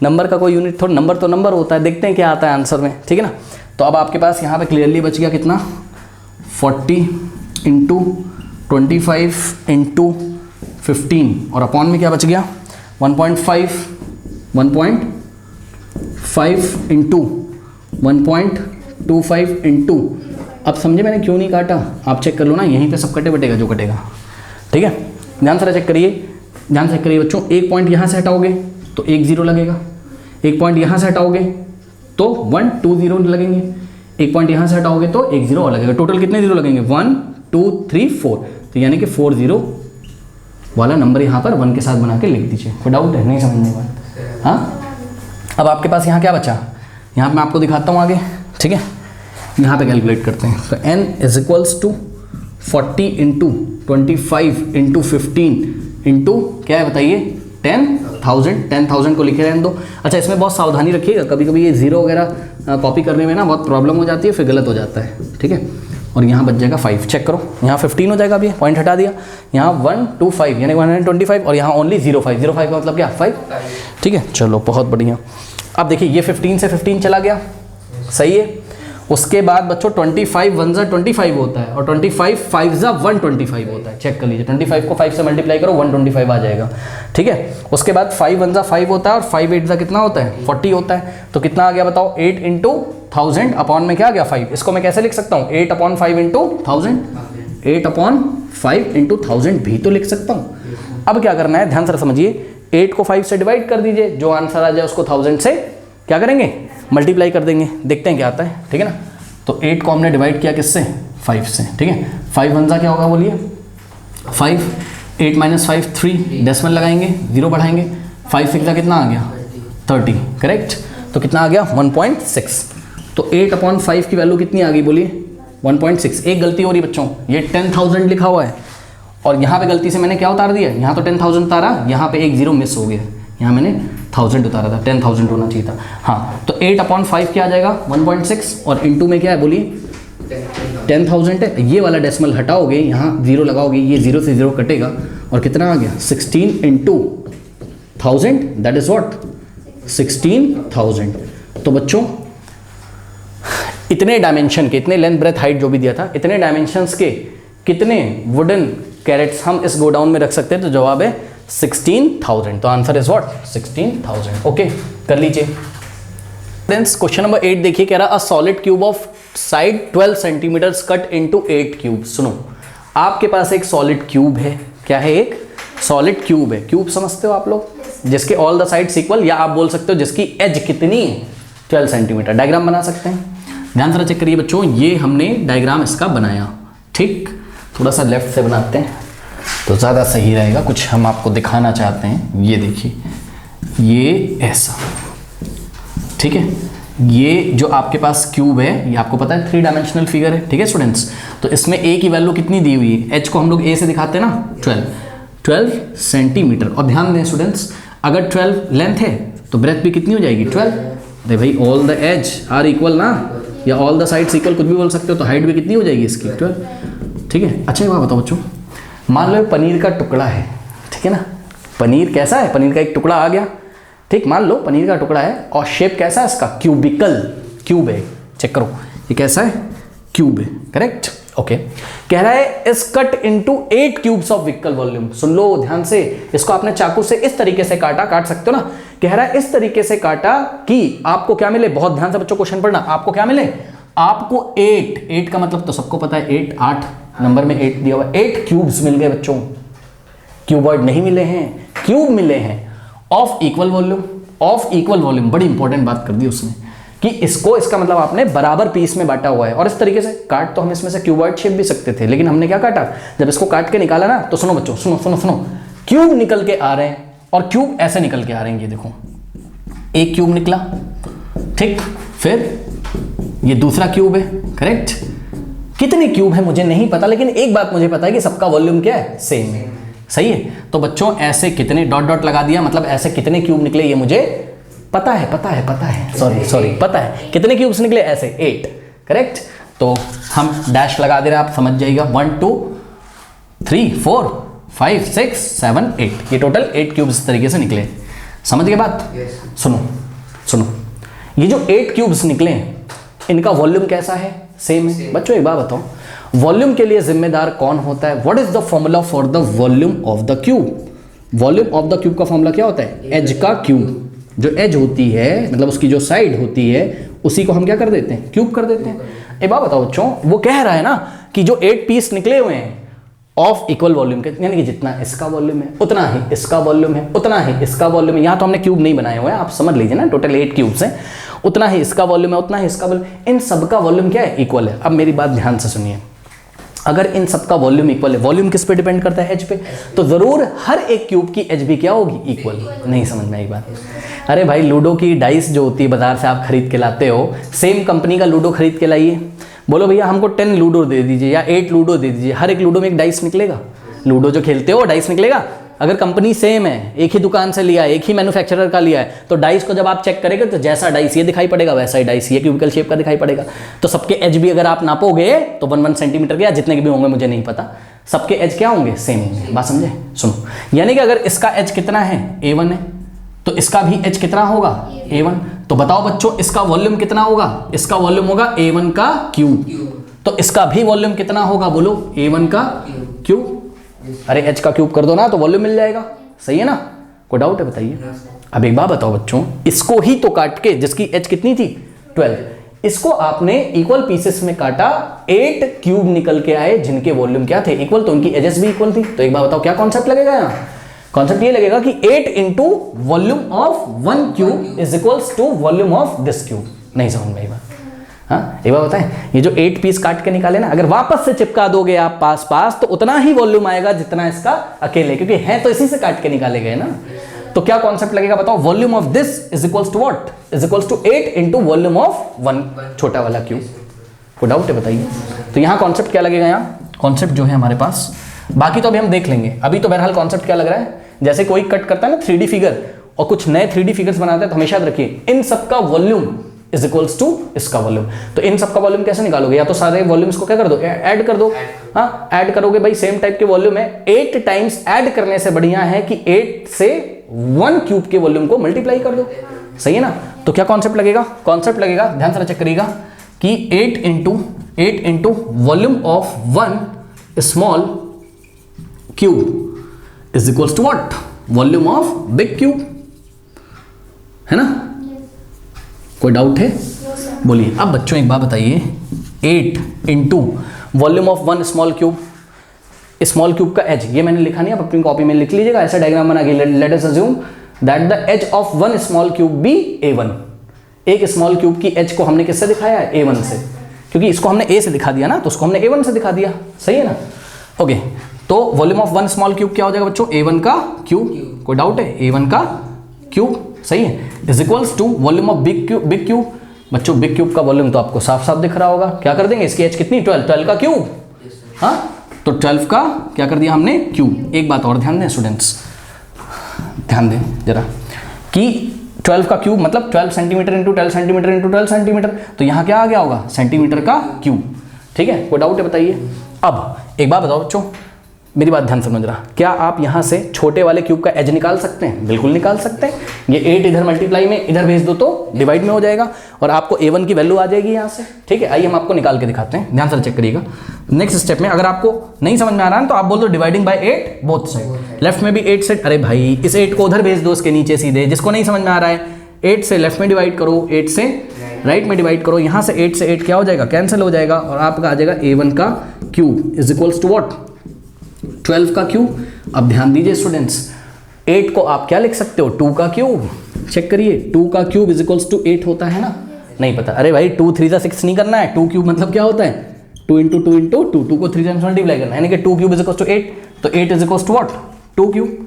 नंबर का कोई यूनिट थोड़ा, नंबर तो नंबर होता है। देखते हैं क्या आता है आंसर में, ठीक है ना। तो अब आपके पास यहाँ पे क्लियरली बच गया कितना, 40 इंटू 25 इंटू 15 और अपॉन में क्या बच गया 1.5 इंटू 1.25 इंटू, अब समझे मैंने क्यों नहीं काटा, आप चेक कर लो ना, यहीं पे सब कटे बटेगा जो कटेगा, ठीक है। ध्यान से चेक करिए, ध्यान से चेक करिए बच्चों। एक पॉइंट यहाँ से हटाओगे तो एक जीरो लगेगा, एक पॉइंट यहाँ से हटाओगे तो 1 2 0 लगेंगे, एक पॉइंट यहाँ से हटाओगे तो एक जीरो और लगेगा। टोटल कितने जीरो लगेंगे 1 2 3 4, तो यानी कि 4 0 वाला नंबर यहाँ पर 1 के साथ बना के लिख दीजिए। कोई डाउट है? नहीं समझने बात? हाँ, अब आपके पास यहाँ क्या बचा, यहाँ मैं आपको दिखाता हूँ आगे, ठीक है। यहाँ पे कैलकुलेट करते हैं, तो n is equals to 40 into 25 into 15 into क्या है बताइए 10,000 को लिखे रहने दो। अच्छा, इसमें बहुत सावधानी रखिएगा, कभी कभी ये जीरो वगैरह कॉपी करने में ना बहुत प्रॉब्लम हो जाती है, फिर गलत हो जाता है, ठीक है। और यहाँ बच जाएगा 5, चेक करो, यहाँ 15 हो जाएगा, अभी पॉइंट हटा दिया, यहाँ 125 यानी 125 और यहाँ ओनली 05 का मतलब क्या 5, ठीक है। चलो बहुत बढ़िया। अब देखिए ये 15 से 15 चला गया, सही है। उसके बाद बच्चों 25 1 जा 25 होता है और 25 5 जा 125 होता है, चेक कर लीजिए। 25 को 5 से मल्टीप्लाई करो 125 आ जाएगा, ठीक है। उसके बाद 5 1 जा 5 होता है और 5 8 जा कितना होता है 40 होता है। तो कितना आ गया बताओ 8 इंटू 1000 अपॉन में क्या आ गया 5। इसको मैं कैसे लिख सकता हूँ 8 अपॉन 5 इंटू 1000, 8 अपॉन 5 इंटू 1000 भी तो लिख सकता हूँ। अब क्या करना है, ध्यान से समझिए, 8 को 5 से डिवाइड कर दीजिए, जो आंसर आ जाए उसको 1000 से क्या करेंगे मल्टीप्लाई कर देंगे, देखते हैं क्या आता है, ठीक है ना। तो 8 को हमने डिवाइड किया किससे 5 से, ठीक है। 5 1 जा क्या होगा बोलिए 5, 8 माइनस 5 3, डेसिमल लगाएंगे 0 बढ़ाएंगे, 5 6 जा कितना आ गया 30, करेक्ट। तो कितना आ गया 1.6। तो 8 अपॉन 5 की वैल्यू कितनी आ गई बोलिए 1.6। एक गलती हो रही बच्चों, ये 10,000 लिखा हुआ है और यहाँ पे गलती से मैंने क्या उतार दिया, यहाँ तो 10,000 उतारा, यहाँ पे एक जीरो मिस हो गया, यहाँ मैंने 1000 उतारा था, 10,000 होना चाहिए था। हाँ, तो 8 अपॉन 5 क्या आ जाएगा 1.6 और इंटू में क्या है बोलिए 10,000 है। ये वाला डेसिमल हटाओगे, यहाँ जीरो लगाओगे, ये जीरो से जीरो कटेगा और कितना आ गया 16 इंटू 1000, दैट इज व्हाट 16,000। तो बच्चों इतने डायमेंशन के, इतने लेंथ ब्रेथ हाइट जो भी दिया था, इतने डायमेंशंस के कितने वुडन कैरेट्स हम इस गोडाउन में रख सकते हैं, तो जवाब है 16,000। तो आंसर इज व्हाट 16,000। ओके, कर लीजिए। फ्रेंड्स क्वेश्चन नंबर 8 देखिए, कह रहा a solid cube of side 12 centimetre cut into 8 cube. सुनो, आपके पास एक सॉलिड क्यूब है, क्या है एक सॉलिड क्यूब है। क्यूब समझते हो आप लोग, जिसके ऑल द साइड्स इक्वल, या आप बोल सकते हो जिसकी एज कितनी है 12 सेंटीमीटर। डायग्राम बना सकते हैं, ध्यान से चेक करिए बच्चों, ये हमने डायग्राम इसका बनाया, ठीक। थोड़ा सा लेफ्ट से बनाते हैं तो ज़्यादा सही रहेगा, कुछ हम आपको दिखाना चाहते हैं। ये देखिए, ये ऐसा, ठीक है। ये जो आपके पास क्यूब है, ये आपको पता है 3 डायमेंशनल फिगर है, ठीक है स्टूडेंट्स। तो इसमें ए की वैल्यू कितनी दी हुई है, एच को हम लोग ए से दिखाते हैं ना 12 सेंटीमीटर। और ध्यान दें स्टूडेंट्स, अगर 12 लेंथ है तो ब्रेथ भी कितनी हो जाएगी 12। अरे भाई all the edge are equal ना, या ऑल द साइड्स इक्वल, कुछ भी बोल सकते हो। तो हाइट भी कितनी हो जाएगी इसकी 12, ठीक है। अच्छा एक बात बताओ बच्चों, मान लो पनीर का टुकड़ा है, ठीक है ना। पनीर कैसा है, पनीर का एक टुकड़ा आ गया, ठीक। मान लो पनीर का टुकड़ा है और शेप कैसा है इसका क्यूबिकल, क्यूब है, चेक करो ये कैसा है क्यूब है, करेक्ट। ओके, कह रहा है is cut into 8 cubes of equal volume. सुन लो ध्यान से, इसको आपने चाकू से इस तरीके से काटा, काट सकते हो ना। कह रहा है इस तरीके से काटा कि आपको क्या मिले, बहुत ध्यान से बच्चों क्वेश्चन पढ़ना, आपको क्या मिले, आपको 8 का मतलब तो सबको पता है 8 नंबर में 8 दिया हुआ, 8 क्यूब्स मिल गए बच्चों। क्यूबॉइड नहीं मिले हैं, क्यूब मिले हैं of equal volume. Of equal volume बड़ी इंपॉर्टेंट बात कर दी उसने, कि इसको, इसका मतलब आपने बराबर पीस में बांटा हुआ है। और इस तरीके से काट तो हम इसमें से क्यूबॉइड शेप भी सकते थे, लेकिन हमने क्या काटा, जब इसको काट के निकाला ना, तो सुनो बच्चों, सुनो सुनो सुनो, क्यूब निकल के आ रहे हैं और क्यूब ऐसे निकल के आ रहे हैं। ये देखो, एक क्यूब निकला, ठीक, फिर ये दूसरा क्यूब है, करेक्ट। कितने क्यूब है मुझे नहीं पता, लेकिन एक बात मुझे पता है कि सबका वॉल्यूम क्या है, सेम है, सही है। तो बच्चों ऐसे कितने डॉट डॉट लगा दिया, मतलब ऐसे कितने क्यूब निकले ये मुझे पता है, सॉरी पता है कितने क्यूब्स निकले ऐसे 8, करेक्ट। तो हम डैश लगा दे रहे हैं, आप समझ जाइएगा 1 2 3 4 5 6 7 8, ये टोटल 8 क्यूब्स इस तरीके से निकले। समझ गए बात? सुनो ये जो 8 क्यूब्स निकले इनका वॉल्यूम कैसा है? सेम है। बच्चों एक बात बताओ, वॉल्यूम के लिए जिम्मेदार कौन होता है? What is the formula for the volume of the cube? Volume of the cube का फॉर्मूला क्या होता है? एज का क्यूब। जो एज होती है मतलब उसकी जो साइड होती है उसी को हम क्या कर देते हैं? क्यूब कर देते हैं। एक बात बताओ बच्चों, वो कह रहा है ना कि जो 8 पीस निकले हुए हैं ऑफ इक्वल वॉल्यूम के, यानी कि जितना इसका वॉल्यूम है उतना ही इसका वॉल्यूम है, उतना ही इसका वॉल्यूम है। यहाँ तो हमने क्यूब नहीं बनाए हुए हैं, आप समझ लीजिए ना, टोटल 8 क्यूब्स हैं, उतना ही इसका वॉल्यूम है, उतना ही इसका वॉल्यूम, इन सबका वॉल्यूम क्या है? इक्वल है। अब मेरी बात ध्यान से सुनिए, अगर इन सबका वॉल्यूम इक्वल है, वॉल्यूम किस पे डिपेंड करता है? एज पे, तो जरूर हर एक क्यूब की एज भी क्या होगी? इक्वल। नहीं समझ में आई बात? अरे भाई लूडो की डाइस जो होती है बाजार से आप खरीद के लाते हो, सेम कंपनी का लूडो खरीद के लाइए, बोलो भैया हमको 10 लूडो दे दीजिए या 8 लूडो दे दीजिए, हर एक लूडो में एक डाइस निकलेगा। लूडो जो खेलते हो डाइस निकलेगा। अगर कंपनी सेम है, एक ही दुकान से लिया है, एक ही मैन्युफैक्चरर का लिया है, तो डाइस को जब आप चेक करेंगे तो जैसा डाइस ये दिखाई पड़ेगा वैसा ही डाइस ये क्यूबिकल शेप का दिखाई पड़ेगा। तो सबके एज भी अगर आप नापोगे तो 1 सेंटीमीटर के या जितने के भी होंगे मुझे नहीं पता, सबके एज क्या होंगे? सेम होंगे। बात समझे? सुनो, यानी कि अगर इसका एज कितना है? A1 है, तो इसका भी एज कितना होगा? A1। तो बताओ बच्चों इसका वॉल्यूम कितना होगा? इसका वॉल्यूम होगा A1 का क्यूब। तो इसका भी वॉल्यूम कितना होगा? बोलो A1 का क्यूब। अरे एच का क्यूब कर दो ना तो वॉल्यूम मिल जाएगा। सही है ना? कोई डाउट है बताइए? अब एक बात बताओ बच्चों, इसको ही तो काट के, जिसकी एच कितनी थी? 12, इसको आपने इक्वल पीसेस में काटा, 8 क्यूब निकल के आए जिनके वॉल्यूम क्या थे? इक्वल। तो उनकी एजेस भी इक्वल थी। तो एक बात बताओ क्या कॉन्सेप्ट लगेगा यहाँ? कॉन्सेप्ट ये लगेगा कि 8 into volume of 1 cube is equals to volume of this cube. नहीं समझ में आई बात? हाँ एक बात बताएं, ये जो 8 पीस काट के निकाले ना, अगर वापस से चिपका दोगे आप पास तो उतना ही वॉल्यूम आएगा जितना इसका अकेले, क्योंकि है तो इसी से काट के निकाले गए ना। तो क्या कॉन्सेप्ट लगेगा बताओ? Volume of this is equals to what? Is equals to 8 into volume of 1 छोटा वाला क्यूब। कोई डाउट है बताइए? तो यहाँ कॉन्सेप्ट क्या लगेगा? यहाँ कॉन्सेप्ट जो है हमारे पास, बाकी तो अभी हम देख लेंगे। अभी तो बहरहाल कॉन्सेप्ट क्या लग रहा है, जैसे कोई कट करता है ना 3D फिगर और कुछ नए 3D फिगर्स बनाता है, तो हमेशा याद रखिए इन सबका वॉल्यूम इज इक्वल्स टू इसका वॉल्यूम। तो इन सबका वॉल्यूम कैसे निकालोगे? या तो सारे वॉल्यूम्स को क्या कर दो? ऐड कर दो। हाँ ऐड करोगे भाई, सेम टाइप के वॉल्यूम है, 8 टाइम्स ऐड करने से बढ़िया है कि 8 से 1 क्यूब के वॉल्यूम को मल्टीप्लाई कर दो। सही है ना? तो क्या कॉन्सेप्ट लगेगा? कॉन्सेप्ट लगेगा, ध्यान से चेक करिएगा, कि 8 into volume of 1 small cube is equals to what? Volume of big cube. है ना? कोई डाउट है? बोलिए। अब बच्चों एक बात बताइए, 8 into volume of 1 small cube, small cube का एज ये मैंने लिखा नहीं, आप अपनी कॉपी में लिख लीजिएगा, ऐसा डायग्राम बना के। Let us assume that the edge of 1 small cube be A1। एक स्मॉल क्यूब की एज को हमने किससे दिखाया है? A1 से, क्योंकि इसको हमने A से दिखा दिया ना, तो उसको हमने A1 से दिखा दिया। सही है ना? ओके, तो वॉल्यूम ऑफ 1 स्मॉल क्यूब क्या हो जाएगा बच्चों? A1 का क्यूब। कोई डाउट है? A1 का क्यूब। सही है, is equals to volume of big cube. बच्चों बिग क्यूब का वॉल्यूम तो आपको साफ साफ दिख रहा होगा। क्या कर देंगे? इसकी एच कितनी? 12 का क्यूब। हाँ, तो 12 का क्या कर दिया हमने? क्यूब। एक बात और ध्यान दें स्टूडेंट्स, ध्यान दें जरा, कि 12 का क्यूब मतलब 12 centimetre into 12 centimetre into 12 centimetre, तो यहाँ क्या आ गया होगा? सेंटीमीटर का क्यूब। ठीक है, कोई डाउट है बताइए? अब एक बात बताओ बच्चों, मेरी बात ध्यान समझ रहा, क्या आप यहाँ से छोटे वाले क्यूब का एज निकाल सकते हैं? बिल्कुल निकाल सकते हैं। ये 8 इधर मल्टीप्लाई में इधर भेज दो तो डिवाइड में हो जाएगा और आपको A1 की वैल्यू आ जाएगी यहाँ से। ठीक है, आइए हम आपको निकाल के दिखाते हैं, ध्यान से चेक करिएगा। नेक्स्ट स्टेप में अगर आपको नहीं समझ में आ रहा है तो आप बोल दो dividing by 8 both side. Left में भी 8 से, अरे भाई इस 8 को उधर भेज दो इसके नीचे सीधे। जिसको नहीं समझ में आ रहा है 8 से लेफ्ट में डिवाइड करो, 8 से राइट में डिवाइड करो। यहाँ से 8 से 8 क्या हो जाएगा? कैंसिल हो जाएगा और आपका आ जाएगा A1 का cube is equals to what? 12 का क्यूब। अब ध्यान दीजिए स्टूडेंट्स, 8 को आप क्या लिख सकते हो? 2 का क्यूब। चेक करिए, 2 का क्यूब इज इक्वल्स टू 8 होता है ना? नहीं पता? अरे भाई 2 3 6 नहीं करना है, 2 क्यूब मतलब क्या होता है? 2 इंटू 2 इंटू 2, 2 को 3 टाइम्स मल्टीप्लाई करना है, यानी कि 2 क्यूब इज इक्वल्स टू 8। तो 8 is equals to what? 2 cube.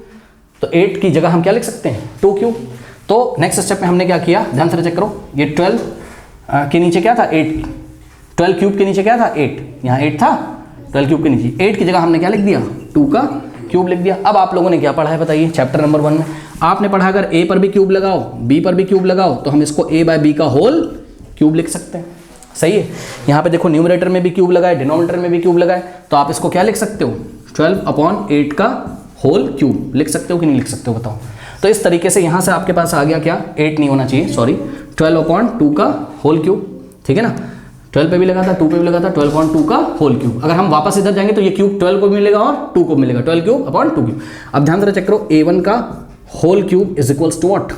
तो 8 की जगह हम क्या लिख सकते हैं? 2 क्यूब। तो नेक्स्ट स्टेप में हमने क्या किया? ध्यान से चेक करो, ये 12 के नीचे क्या था? 8। 12 क्यूब के नीचे क्या था? 8। यहाँ 8 था, 12 क्यूब के नीचे 8 की जगह हमने क्या लिख दिया? 2 का क्यूब लिख दिया। अब आप लोगों ने क्या पढ़ा है बताइए चैप्टर नंबर 1 में? आपने पढ़ा अगर a पर भी क्यूब लगाओ b पर भी क्यूब लगाओ तो हम इसको a बाय बी का होल क्यूब लिख सकते हैं। सही है। यहाँ पे देखो न्यूमरेटर में भी क्यूब लगाए, डिनोमिनेटर में भी क्यूब लगाए, तो आप इसको क्या लिख सकते हो 12/8 का होल क्यूब लिख सकते हो कि नहीं लिख सकते हो बताओ। तो इस तरीके से यहाँ से आपके पास आ गया क्या, 8 नहीं होना चाहिए सॉरी, 12/2 का होल क्यूब, ठीक है ना। 12 पे भी लगा था, 2 पे भी लगा था, 12/2 का होल क्यूब। अगर हम वापस इधर जाएंगे तो ये क्यूब 12 को भी मिलेगा और 2 को मिलेगा, 12/2 क्यूब। अब ध्यान से चेक करो, a1 का whole cube is equals to what,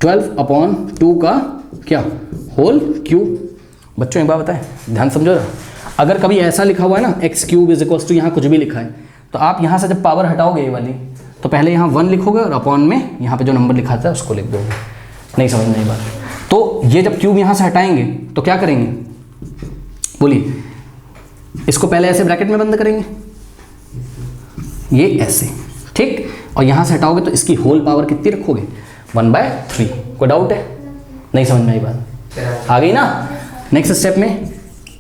12/2 का क्या होल क्यूब। बच्चों एक बात बताएं, ध्यान समझो ना, अगर कभी ऐसा लिखा हुआ है ना x cube is equals to यहाँ कुछ भी लिखा है, तो आप यहाँ से जब पावर हटाओगे ये वाली, तो पहले यहाँ 1 लिखोगे और अपॉन में यहाँ पे जो नंबर लिखा था उसको लिख दोगे। नहीं समझ में आई बात। तो ये जब क्यूब यहाँ से हटाएंगे तो क्या करेंगे, बोलिए, इसको पहले ऐसे ब्रैकेट में बंद करेंगे, ये ऐसे, ठीक, और यहाँ से हटाओगे तो इसकी होल पावर कितनी रखोगे 1/3। कोई डाउट है, नहीं समझ में आई बात, आ गई ना। नेक्स्ट स्टेप में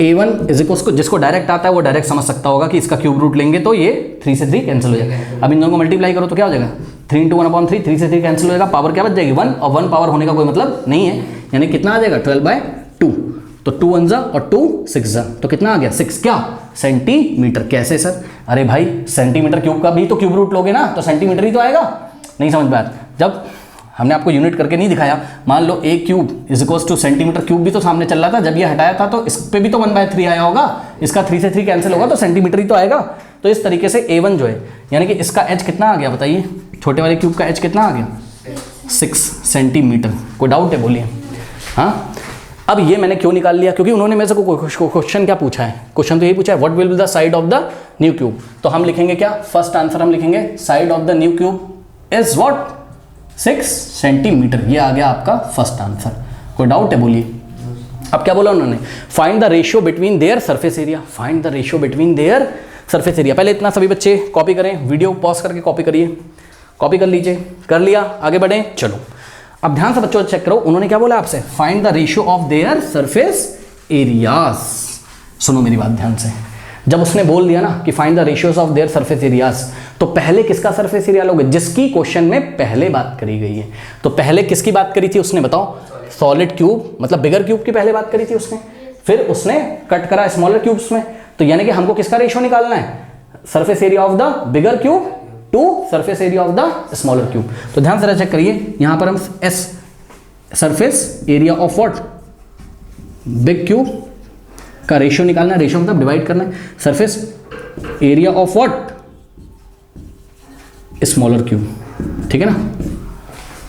a1 इज इक्वल्स को, जिसको डायरेक्ट आता है वो डायरेक्ट समझ सकता होगा कि इसका क्यूब रूट लेंगे तो ये 3 से 3 कैंसिल हो जाएगा। अब इन दोनों को मल्टीप्लाई करो तो क्या हो जाएगा, 3 × 1/3, 3 से 3 कैंसिल हो जाएगा, पावर क्या बच जाएगी 1, और 1 पावर होने का कोई मतलब नहीं है, यानी कितना आ जाएगा 12/2। तो 2 1 और 2 6, तो कितना आ गया 6 क्या सेंटीमीटर। कैसे सर, अरे भाई सेंटीमीटर क्यूब का भी तो क्यूब रूट लोगे ना तो सेंटीमीटर ही तो आएगा। नहीं समझ में आया, जब हमने आपको यूनिट करके नहीं दिखाया, मान लो a cube is equals two centimetre cube भी तो सामने चल रहा था, जब ये हटाया था तो इस पे भी तो 1/3 आया होगा, इसका 3 से 3 कैंसिल होगा तो सेंटीमीटर ही तो आएगा। तो इस तरीके से a1 जो है, यानी कि इसका h कितना आ गया बताइए, छोटे वाले क्यूब का h कितना आ गया 6 सेंटीमीटर। कोई डाउट है बोलिए। हाँ, अब ये मैंने क्यों निकाल लिया, क्योंकि उन्होंने मेरे से क्वेश्चन क्या पूछा है, क्वेश्चन तो यही पूछा है what will be the side of the new cube. तो हम लिखेंगे क्या, फर्स्ट आंसर हम लिखेंगे side of the new cube is what 6 centimetre. ये आ गया आपका फर्स्ट आंसर। कोई डाउट है बोलिए। अब क्या बोला उन्होंने, find the ratio between their surface area, find the ratio between their surface area. पहले इतना सभी बच्चे कॉपी करें, वीडियो पॉज करके कॉपी करिए, कॉपी कर लीजिए, कर लिया, आगे बढ़े। चलो अब ध्यान से बच्चों चेक करो, उन्होंने क्या बोला आपसे, find the ratio of their surface areas. सुनो मेरी बात ध्यान से, जब उसने बोल दिया ना कि find the ratios of their surface areas, तो पहले किसका सरफेस एरिया लोगे, जिसकी क्वेश्चन में पहले बात करी गई है। तो पहले किसकी बात करी थी उसने, बताओ, सॉलिड क्यूब, मतलब बिगर क्यूब की पहले बात करी थी उसने, फिर उसने कट करा स्मॉलर क्यूब्स में। तो यानी कि हमको किसका रेशियो निकालना है, surface area of the bigger cube two surface area of the smaller cube. तो ध्यान से चेक करिए, यहां पर हम S surface area of what big cube का रेशियो निकालना है, रेशियो मतलब डिवाइड करना है, surface area of what smaller cube, ठीक है ना।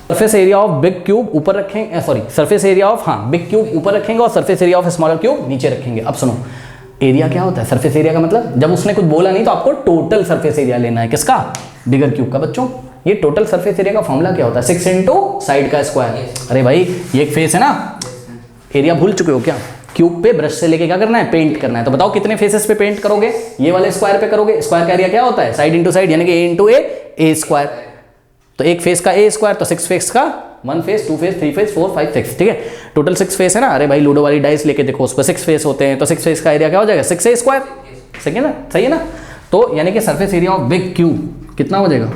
Surface area of big cube ऊपर रखेंगे, सॉरी सरफेस एरिया ऑफ, हाँ, बिग क्यूब ऊपर रखेंगे और surface area of smaller cube नीचे रखेंगे। अब सुनो, एरिया क्या होता है, सरफेस एरिया का मतलब, जब उसने कुछ बोला नहीं तो आपको टोटल सरफेस एरिया लेना है, किसका, बिगर क्यूब का। बच्चों ये टोटल सरफेस एरिया का फॉर्मूला क्या होता है, 6 इंटू साइड का स्क्वायर। अरे भाई ये एक फेस है ना, एरिया भूल चुके हो क्या, क्यूब पे ब्रश से लेके क्या करना है, पेंट करना है। तो बताओ कितने फेसेस पे पेंट करोगे, ये वाले स्क्वायर पे करोगे, स्क्वायर का एरिया क्या होता है, साइड इंटू साइड, यानी कि a इंटू ए स्क्वायर। तो एक फेस का a स्क्वायर, तो 6 फेस का 1 फेस, 2 फेस, 3 फेस, 4 5 6, ठीक है, टोटल 6 फेस है ना। अरे भाई लूडो वाली डाइस लेके देखो, उस पर 6 फेस होते हैं, तो 6 फेस का एरिया क्या हो जाएगा 6a स्क्वायर, सही है ना, सही है ना। तो यानी कि surface area of big cube कितना हो जाएगा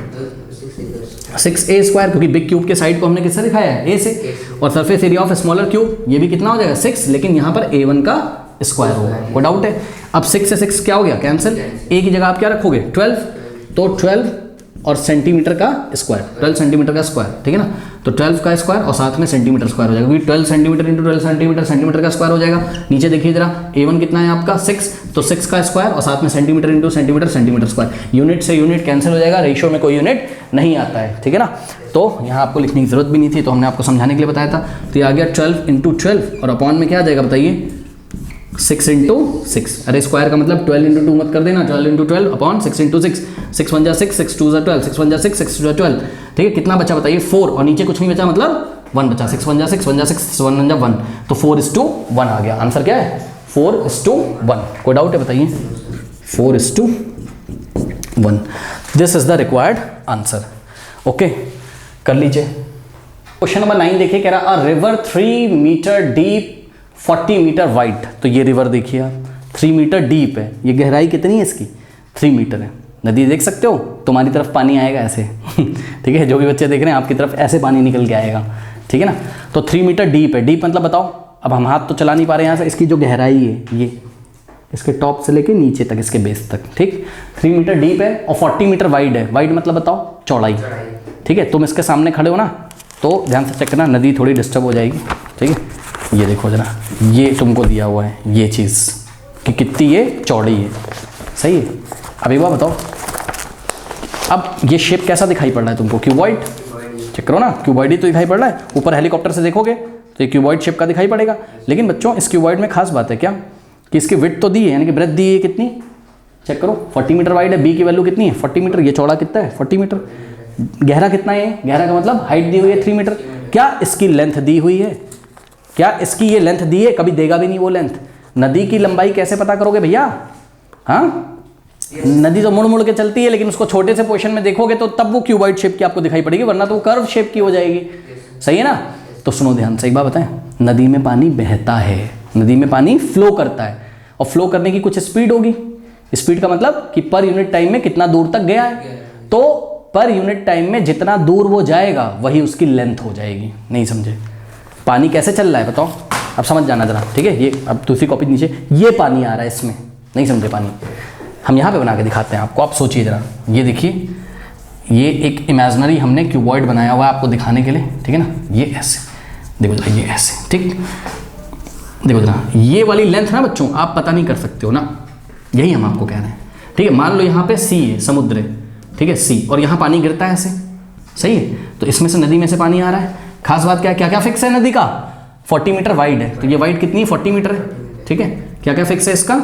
6a स्क्वायर, क्योंकि बिग क्यूब के साइड को हमने किससे दिखाया है, a से, और surface area of smaller cube ये भी कितना हो जाएगा 6, लेकिन यहाँ पर a1 का स्क्वायर होगा। कोई डाउट है। अब 6 से 6 क्या हो गया कैंसिल, a की जगह आप क्या रखोगे 12, तो 12 और सेंटीमीटर का स्क्वायर, 12 सेंटीमीटर का स्क्वायर, ठीक है ना। तो 12 का स्क्वायर और साथ में सेंटीमीटर स्क्वायर हो जाएगा, क्योंकि 12 सेंटीमीटर इंटू 12 सेंटीमीटर, सेंटीमीटर का स्क्वायर हो जाएगा। नीचे देखिए जरा, a1 कितना है आपका 6, तो 6 का स्क्वायर और साथ में centimetre into centimetre, centimetre square. Unit से यूनिट कैंसिल हो जाएगा, रेशियो में कोई यूनिट नहीं आता है, ठीक है ना। तो यहाँ आपको लिखने की जरूरत भी नहीं थी, तो हमने आपको समझाने के लिए बताया था। तो ये आ गया 12 इंटू 12 और अपॉन में क्या आ जाएगा बताइए 6 इंटू 6। अरे स्क्वायर का मतलब 12 इंटू 2 मत कर देना, 12 इंटू 12 अपॉन 6 इंटू 6, 6 1 जा 6, 6 2 जा 12, 6 1 जा 6, 6 2 जा 12, ठीक है। कितना बचा बताइए 4, और नीचे कुछ नहीं बचा मतलब 1 बचा, 6 1 जा 6, 1 जा 6, 1 1 जा 1, तो 4:1 आ गया। आंसर क्या है 4:1। कोई डाउट है बताइए, 4:1, this is the required answer. Okay कर लीजिए। क्वेश्चन नंबर 9 देखिए, कह रहा a river 3 metre deep 40 metre wide. तो ये रिवर देखिए आप 3 मीटर डीप है, ये गहराई कितनी है इसकी 3 मीटर है, नदी देख सकते हो, तुम्हारी तरफ पानी आएगा ऐसे ठीक है, जो भी बच्चे देख रहे हैं आपकी तरफ ऐसे पानी निकल के आएगा, ठीक है ना। तो 3 मीटर डीप है, डीप मतलब बताओ, अब हम हाथ तो चला नहीं पा रहे यहाँ से, इसकी जो गहराई है ये इसके टॉप से लेके नीचे तक, इसके बेस तक, ठीक, 3 मीटर डीप है और 40 मीटर वाइड है। वाइड मतलब बताओ चौड़ाई, ठीक है। तुम इसके सामने खड़े हो ना, तो ध्यान से चेक करना, नदी थोड़ी डिस्टर्ब हो जाएगी, ठीक है। ये देखो जरा, ये तुमको दिया हुआ है ये चीज़ कि कितनी ये चौड़ी है, सही है। अब एक बात बताओ, अब ये शेप कैसा दिखाई पड़ रहा है तुमको? क्यूबॉइड, चेक करो ना, क्यूबॉइड ही तो दिखाई पड़ रहा है। ऊपर हेलीकॉप्टर से देखोगे तो ये क्यूबॉइड शेप का दिखाई पड़ेगा। लेकिन बच्चों इस क्यूबॉइड में खास बात है क्या कि इसकी विड्थ तो दी है, यानी कि ब्रेथ दी है कितनी, चेक करो 40 मीटर वाइड है, बी की वैल्यू कितनी है 40 मीटर, ये चौड़ा कितना है 40 मीटर, गहरा कितना है, गहरा का मतलब हाइट दी हुई है 3 मीटर। क्या इसकी लेंथ दी हुई है? क्या इसकी ये लेंथ दी है? कभी देगा भी नहीं वो लेंथ। नदी की लंबाई कैसे पता करोगे भैया? हाँ, नदी तो मुड़ मुड़ के चलती है, लेकिन उसको छोटे से पोर्शन में देखोगे तो तब वो क्यूबॉइड शेप की आपको दिखाई पड़ेगी, वरना तो वो कर्व शेप की हो जाएगी, सही है ना। तो सुनो ध्यान से, एक बात बताएं, नदी में पानी बहता है, नदी में पानी फ्लो करता है, और फ्लो करने की कुछ स्पीड होगी। स्पीड का मतलब कि पर यूनिट टाइम में कितना दूर तक गया है, तो पर यूनिट टाइम में जितना दूर वो जाएगा वही उसकी लेंथ हो जाएगी। नहीं समझे? पानी कैसे चल रहा है बताओ, अब समझ जाना जरा, ठीक है। ये अब दूसरी कॉपी नीचे, ये पानी आ रहा है इसमें, नहीं समझे? पानी हम यहाँ पे बना के दिखाते हैं आपको, आप सोचिए जरा। ये देखिए, ये एक इमेजिनरी हमने क्यूबॉइड बनाया हुआ है आपको दिखाने के लिए, ठीक है ना। ये ऐसे देखो जरा, ये ऐसे, ठीक, देखो जरा, ये वाली लेंथ ना बच्चों आप पता नहीं कर सकते हो ना, यही हम आपको कह रहे हैं, ठीक है। मान लो यहाँ पे सी है, समुद्र है, ठीक है, सी, और यहाँ पानी गिरता है ऐसे, सही है। तो इसमें से, नदी में से पानी आ रहा है। खास बात क्या है, क्या क्या फिक्स है नदी का? 40 मीटर वाइड है, तो ये वाइड कितनी है 40 मीटर है, ठीक है। क्या क्या फिक्स है इसका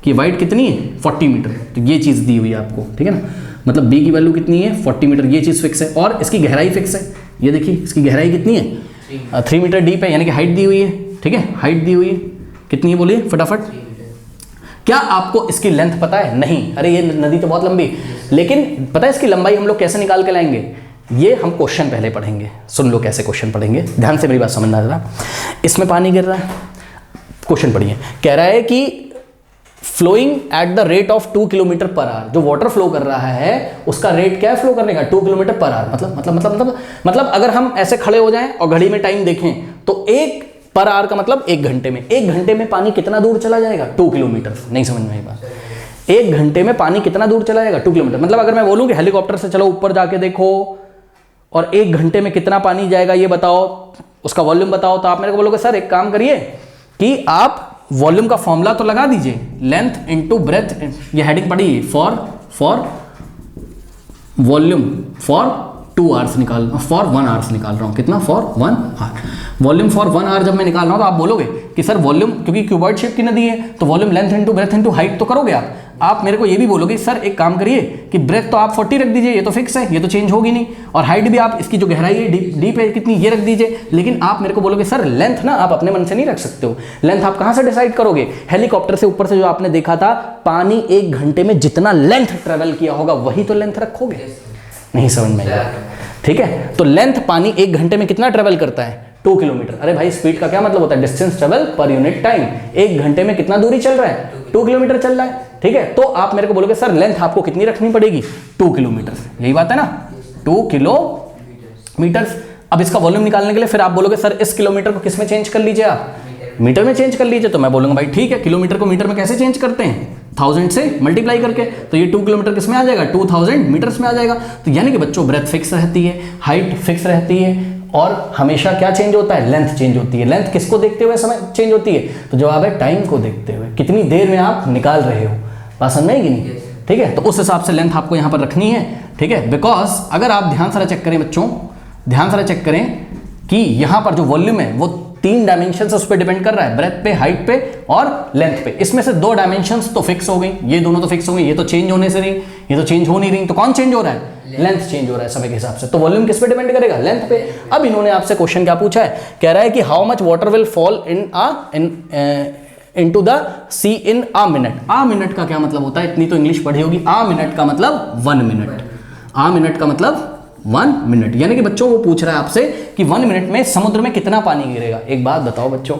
कि वाइड कितनी है 40 मीटर, तो ये चीज़ दी हुई है आपको, ठीक है ना। मतलब बी की वैल्यू कितनी है 40 मीटर, ये चीज़ फिक्स है। और इसकी गहराई फिक्स है, ये देखिए इसकी गहराई कितनी है 3 मीटर डीप है, यानी कि हाइट दी हुई है, ठीक है, हाइट दी हुई है कितनी है बोलिए फटाफट। क्या आपको इसकी लेंथ पता है? नहीं। अरे ये नदी तो बहुत लंबी, लेकिन पता है इसकी लंबाई हम लोग कैसे निकाल के लाएंगे? ये हम क्वेश्चन पहले पढ़ेंगे, सुन लो कैसे क्वेश्चन पढ़ेंगे, ध्यान से मेरी बात समझना जरा। इसमें पानी गिर रहा है, क्वेश्चन पढ़िए, कह रहा है कि flowing at the rate of 2 kilometre per hour, जो वाटर फ्लो कर रहा है उसका रेट क्या है फ्लो करने का? 2 किलोमीटर पर आवर। मतलब अगर हम ऐसे खड़े हो जाएं और घड़ी में टाइम देखें तो 1 पर आवर का मतलब 1 घंटे में, 1 घंटे में पानी कितना दूर चला जाएगा? 2 किलोमीटर। नहीं समझ में आई बात? 1 घंटे में पानी कितना दूर चला जाएगा? 2 किलोमीटर। मतलब अगर मैं बोलूं कि हेलीकॉप्टर से चलो ऊपर जाके देखो और 1 घंटे में कितना पानी जाएगा ये बताओ, उसका वॉल्यूम बताओ, तो आप मेरे को बोलोगे सर एक काम करिए कि आप वॉल्यूम का फॉर्मूला तो लगा दीजिए, लेंथ इनटू ब्रेथ, ये हेडिंग पड़ी फॉर वॉल्यूम फॉर 2 आवर्स निकाल, फॉर 1 आवर्स निकाल रहा हूँ, कितना? For 1 hour. Volume for 1 hour जब मैं निकाल रहा हूँ तो आप बोलोगे कि सर वॉल्यूम, क्योंकि क्यूबॉइड शेप की नदी है तो volume length into breadth into height तो करोगे आप मेरे को ये भी बोलोगे सर एक काम करिए कि ब्रेथ तो आप 40 रख दीजिए, ये तो फिक्स है, ये तो चेंज होगी नहीं, और हाइट भी आप इसकी जो गहराई है डीप है कितनी ये रख दीजिए। लेकिन आप मेरे को बोलोगे सर लेंथ ना आप अपने मन से नहीं रख सकते हो, लेंथ आप कहाँ से डिसाइड करोगे? हेलीकॉप्टर से ऊपर से जो आपने देखा था, पानी 1 घंटे में जितना लेंथ ट्रेवल किया होगा वही तो लेंथ रखोगे। नहीं समझ में आया? ठीक है, तो लेंथ पानी 1 घंटे में कितना ट्रेवल करता है? 2 किलोमीटर। अरे भाई स्पीड का क्या मतलब होता है? Distance travel per unit time. 1 घंटे में कितना दूरी चल रहा है? 2 किलोमीटर चल रहा है, ठीक है। तो आप मेरे को बोलोगे सर लेंथ आपको कितनी रखनी पड़ेगी? 2 किलोमीटर। यही बात है ना, 2 किलोमीटर। अब इसका वॉल्यूम निकालने के लिए फिर आप बोलोगे सर इस किलोमीटर को किस में चेंज कर लीजिए? आप मीटर में चेंज कर लीजिए। तो मैं बोलूंगा भाई ठीक है, किलोमीटर को मीटर में कैसे चेंज करते हैं? 1000 से मल्टीप्लाई करके, तो ये 2 किलोमीटर किस में आ जाएगा? 2000 मीटर्स में आ जाएगा। तो यानी कि बच्चों ब्रेथ फिक्स रहती है, हाइट फिक्स रहती है, और हमेशा क्या चेंज होता है? लेंथ चेंज होती है। लेंथ किसको देखते हुए समय चेंज होती है? तो जवाब है टाइम को देखते हुए, कितनी देर में आप निकाल रहे हो। बात समझ में आएगी नहीं? ठीक है, तो उस हिसाब से लेंथ आपको यहाँ पर रखनी है, ठीक है। बिकॉज अगर आप ध्यान से चेक करें बच्चों, ध्यान से चेक करें कि यहाँ पर जो वॉल्यूम है वो 3 डायमेंशंस उस पर डिपेंड कर रहा है, ब्रेथ पे, हाइट पे और लेंथ पे। इसमें से 2 डायमेंशंस तो फिक्स हो गई, ये दोनों तो फिक्स हो गई, ये तो चेंज होने से रही, ये तो चेंज हो नहीं रही। तो कौन चेंज हो रहा है? लेंथ चेंज हो रहा है समय के हिसाब से। तो वॉल्यूम किस पे डिपेंड करेगा? लेंथ पे। अब इन्होंने आपसे क्वेश्चन क्या पूछा है? कह रहा है कि how much water will fall into the sea in a minute. A minute का क्या मतलब होता है? इतनी तो इंग्लिश पढ़ी होगी। अ मिनट का मतलब 1 मिनट। अ मिनट का मतलब 1 मिनट। यानी कि बच्चों वो पूछ रहा है आपसे कि 1 मिनट में समुद्र में कितना पानी गिरेगा। एक बात बताओ बच्चों,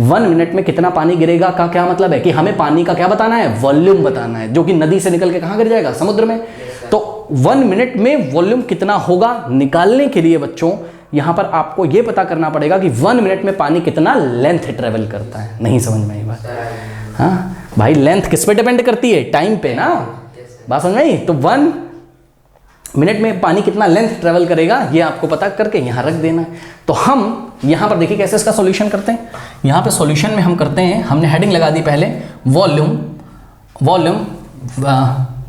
1 मिनट में कितना पानी गिरेगा का क्या मतलब है कि हमें पानी का क्या बताना है, वॉल्यूम बताना है, जो कि नदी से निकल के कहाँ गिर जाएगा, समुद्र में। तो 1 मिनट में वॉल्यूम कितना होगा निकालने के लिए बच्चों यहां पर आपको यह पता करना पड़ेगा कि 1 मिनट में पानी कितना लेंथ ट्रेवल करता है। नहीं समझ में आई बात? हाँ भाई, लेंथ किस पे डिपेंड करती है, टाइम पे ना, बात समझ में आई? तो 1 मिनट में पानी कितना लेंथ ट्रेवल करेगा ये आपको पता करके यहां रख देना है। तो हम यहां पर देखिए कैसे इसका सॉल्यूशन करते हैं। यहां पे सॉल्यूशन में हम करते हैं, हमने हेडिंग लगा दी पहले, volume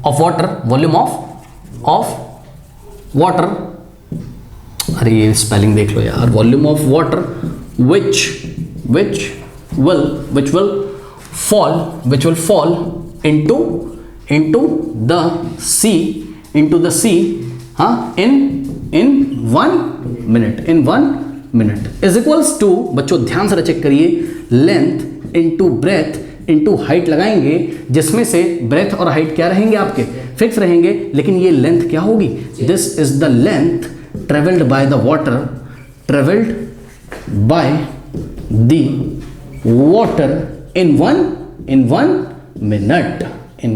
of water, volume of water, अरे ये स्पेलिंग देख लो यार, volume of water which will fall into the sea हाँ in 1 minute is equals to, बच्चों ध्यान से चेक करिए, length into breadth into height लगाएंगे, जिसमें से ब्रेथ और हाइट क्या रहेंगे आपके, फिक्स रहेंगे, लेकिन ये लेंथ क्या होगी, this is the length traveled by the water in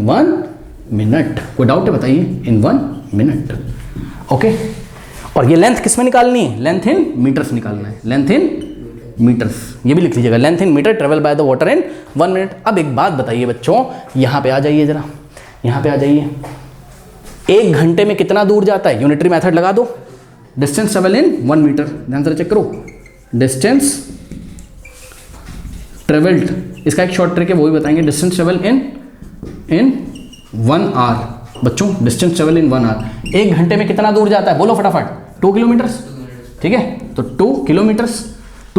1 minute। कोई डाउट है बताइए, in 1 minute। ओके, और ये लेंथ किस में निकालनी है, लेंथ इन मीटर्स निकालना है, लेंथ इन मीटर्स, ये भी लिख लीजिएगा, length in metre travel by the water in 1 minute. अब एक बात बताइए बच्चों, यहां पे आ जाइए जरा, यहां पे आ जाइए, 1 घंटे में कितना दूर जाता है, यूनिटरी मेथड लगा दो, डिस्टेंस ट्रेवल इन 1 मीटर, ध्यान से चेक करो, डिस्टेंस ट्रेवल्ड, इसका एक शॉर्ट ट्रिक है वो भी बताएंगे, डिस्टेंस ट्रेवल इन 1 आवर। बच्चों डिस्टेंस ट्रेवल इन 1 आवर, 1 घंटे में कितना दूर जाता है, बोलो फटाफट, 2 किलोमीटर्स, ठीक है, तो 2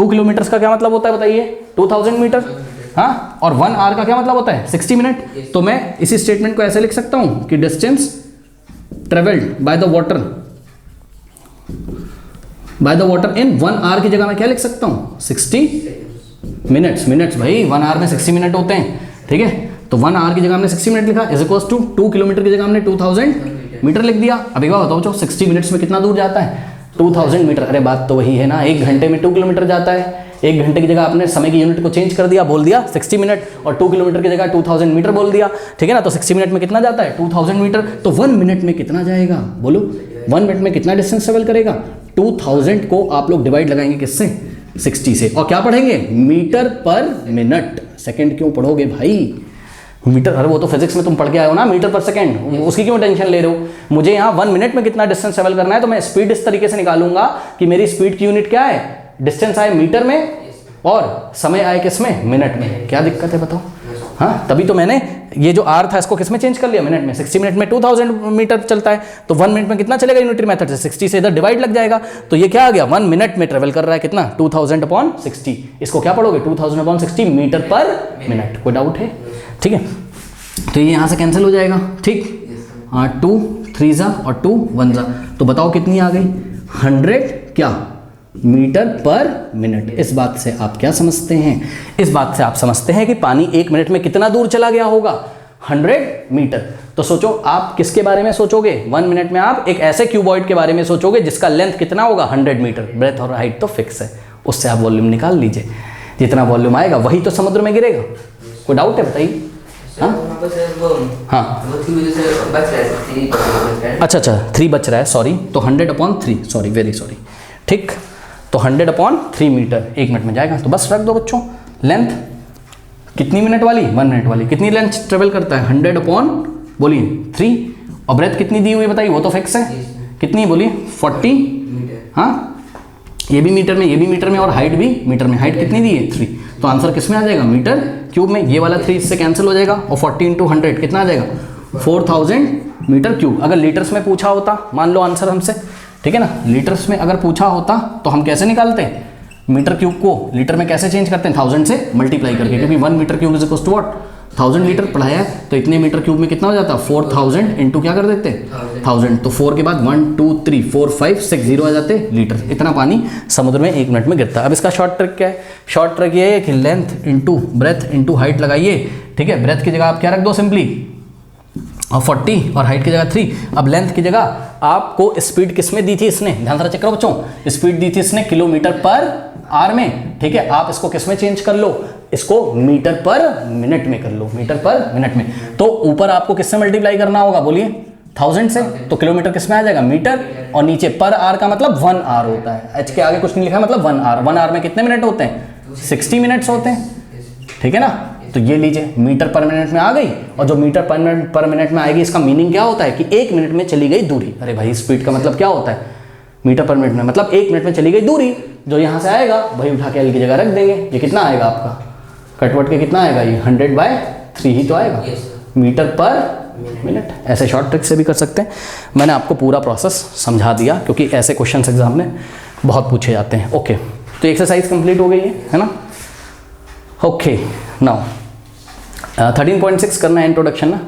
किलोमीटर्स का क्या मतलब होता है बताइए, 2000 मीटर, हाँ, और 1 आवर का क्या मतलब होता है, 60 मिनट। तो मैं इसी स्टेटमेंट को ऐसे लिख सकता हूं कि distance travelled by the water in 1 hour की जगह मैं क्या लिख सकता हूं, 60 मिनट्स भाई, 1 आवर में 60 मिनट होते हैं, ठीक है, तो 1 आवर की जगह हमने 60 मिनट लिखा, इज इक्वल्स टू 2 किलोमीटर की जगह हमने 2000 मीटर लिख दिया। अब एक बात बताओ, 60 मिनट्स में कितना दूर जाता है, 2000 मीटर। अरे बात तो वही है ना, 1 घंटे में 2 किलोमीटर जाता है, 1 घंटे की जगह आपने समय की यूनिट को चेंज कर दिया, बोल दिया 60 मिनट, और 2 किलोमीटर की जगह 2000 मीटर बोल दिया, ठीक है ना, तो 60 मिनट में कितना जाता है, 2000 मीटर। तो 1 मिनट में कितना जाएगा, बोलो 1 मिनट में कितना डिस्टेंस ट्रेवल करेगा, 2000 को आप लोग डिवाइड लगाएंगे किससे, 60 से, और क्या पढ़ेंगे, मीटर पर मिनट। सेकंड क्यों पढ़ोगे भाई, मीटर, अरे वो तो फिजिक्स में तुम पढ़ के आए हो ना, मीटर पर सेकंड, उसकी क्यों टेंशन ले रहे हो। मुझे यहाँ 1 मिनट में कितना डिस्टेंस ट्रेवल करना है, तो मैं स्पीड इस तरीके से निकालूंगा कि मेरी स्पीड की यूनिट क्या है, डिस्टेंस आए मीटर में और समय आए किसमें, मिनट में। क्या दिक्कत है बताओ, हाँ, तभी तो मैंने ये जो आर था इसको किसमें चेंज कर लिया, मिनट में। 60 मिनट में 2000 मीटर चलता है, तो 1 मिनट में कितना चलेगा यूनिटरी मेथड से, 60 से इधर डिवाइड लग जाएगा, तो ये क्या आ गया, 1 मिनट में ट्रेवल कर रहा है कितना, 2000/60। इसको क्या पढ़ोगे, 2000/60 मीटर पर मिनट। कोई डाउट है, ठीक है, तो ये यहाँ से कैंसिल हो जाएगा, ठीक, हाँ, 2 3 जा और 2 1 जा, तो बताओ कितनी आ गई, 100 क्या मीटर पर मिनट। इस बात से आप क्या समझते हैं, इस बात से आप समझते हैं कि पानी 1 मिनट में कितना दूर चला गया होगा, 100 मीटर। तो सोचो आप किसके बारे में सोचोगे, 1 मिनट में आप एक ऐसे क्यूबॉइड के बारे में सोचोगे जिसका लेंथ कितना होगा, 100 मीटर, ब्रेथ और हाइट तो फिक्स है, उससे आप वॉल्यूम निकाल लीजिए, जितना वॉल्यूम आएगा वही तो समुद्र में गिरेगा। कोई डाउट है बताइए, हाँ, अच्छा 3 बच रहा है, सॉरी, तो 100/3, सॉरी, वेरी सॉरी, ठीक, तो 100/3 मीटर 1 मिनट में जाएगा। तो बस रख दो बच्चों, लेंथ कितनी मिनट वाली, 1 मिनट वाली, कितनी लेंथ ट्रेवल करता है, 100/3, और ब्रेथ कितनी दी हुई बताइए, वो तो फिक्स है, कितनी बोलिए, 40, हाँ, ये भी मीटर में, ये भी मीटर में, और हाइट भी मीटर में, हाइट कितनी दी है, 3, तो आंसर किस में आ जाएगा, मीटर क्यूब में। ये वाला 3 इससे कैंसिल हो जाएगा, और 40 × 100 कितना आ जाएगा, 4000 मीटर क्यूब। अगर लीटर्स में पूछा होता, मान लो आंसर हमसे, ठीक है ना, लीटर्स में अगर पूछा होता तो हम कैसे निकालते हैं, मीटर क्यूब को लीटर में कैसे चेंज करते हैं, 1000 से मल्टीप्लाई करके, क्योंकि 1 metre cube is equal to what, 1000 litre पढ़ाया है, तो इतने मीटर क्यूब में कितना हो जाता है, 4000 इंटू क्या कर देते हैं, 1000, तो 4 के बाद 1 2 3 4 5 6 0 आ जाते लीटर। इतना पानी समुद्र में 1 मिनट में गिरता है। अब इसका शॉर्ट ट्रिक क्या है, शॉर्ट ट्रिक ये है कि length into breadth into height लगाइए, ठीक है, ब्रेथ की जगह आप क्या रख दो, सिंपली और 40 और हाइट की जगह 3। अब लेंथ की जगह आपको स्पीड किस में दी थी इसने, ध्यान से चेक करो बच्चों, स्पीड दी थी इसने किलोमीटर पर आर में, ठीक है। आप इसको किस में चेंज कर लो, इसको मीटर पर मिनट में कर लो, मीटर पर मिनट में। तो ऊपर आपको किससे मल्टीप्लाई करना होगा, बोलिए 1000 से, तो किलोमीटर किस में आ जाएगा, मीटर, और नीचे पर आर का मतलब 1 आर होता है, एच के आगे कुछ नहीं लिखा, मतलब 1 आर। 1 आर में कितने मिनट होते हैं, 60 मिनट्स होते हैं, ठीक है ना। तो ये लीजिए मीटर पर मिनट में आ गई, और जो मीटर पर मिनट में आएगी इसका मीनिंग क्या होता है कि 1 मिनट में चली गई दूरी। अरे भाई स्पीड का मतलब क्या होता है, मीटर पर मिनट में मतलब 1 मिनट में चली गई दूरी। जो यहाँ से आएगा वही उठा के एल की जगह रख देंगे। ये कितना आएगा आपका, कटवट के कितना आएगा, ये 100/3 ही तो आएगा, मीटर पर मिनट। ऐसे शॉर्ट ट्रिक से भी कर सकते हैं। मैंने आपको पूरा प्रोसेस समझा दिया, क्योंकि ऐसे क्वेश्चन एग्जाम में बहुत पूछे जाते हैं। ओके, तो एक्सरसाइज कंप्लीट हो गई है ना। ओके, नाउ 13.6 करना है इंट्रोडक्शन ना।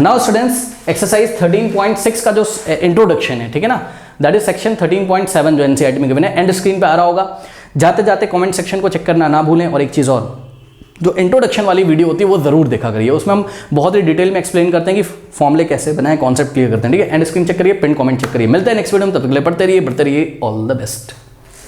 नाउ स्टूडेंट्स, एक्सरसाइज 13.6 का जो इंट्रोडक्शन है, ठीक है ना, दैट इज सेक्शन 13.7 जो एनसीईआरटी में गिवन है। एंड स्क्रीन पे आ रहा होगा, जाते जाते कमेंट सेक्शन को चेक करना ना भूलें। और एक चीज़ और, जो इंट्रोडक्शन वाली वीडियो होती है वो ज़रूर देखा करिए, उसमें हम बहुत ही डिटेल में एक्सप्लेन करते हैं कि फॉर्मूले कैसे बनाए, कॉन्सेप्ट क्लियर करते हैं, ठीक है। एंड स्क्रीन चेक करिए, पिन कमेंट चेक करिए। मिलते हैं नेक्स्ट वीडियो में, तब तक के लिए पढ़ते रहिए, बढ़ते रहिए। All the best.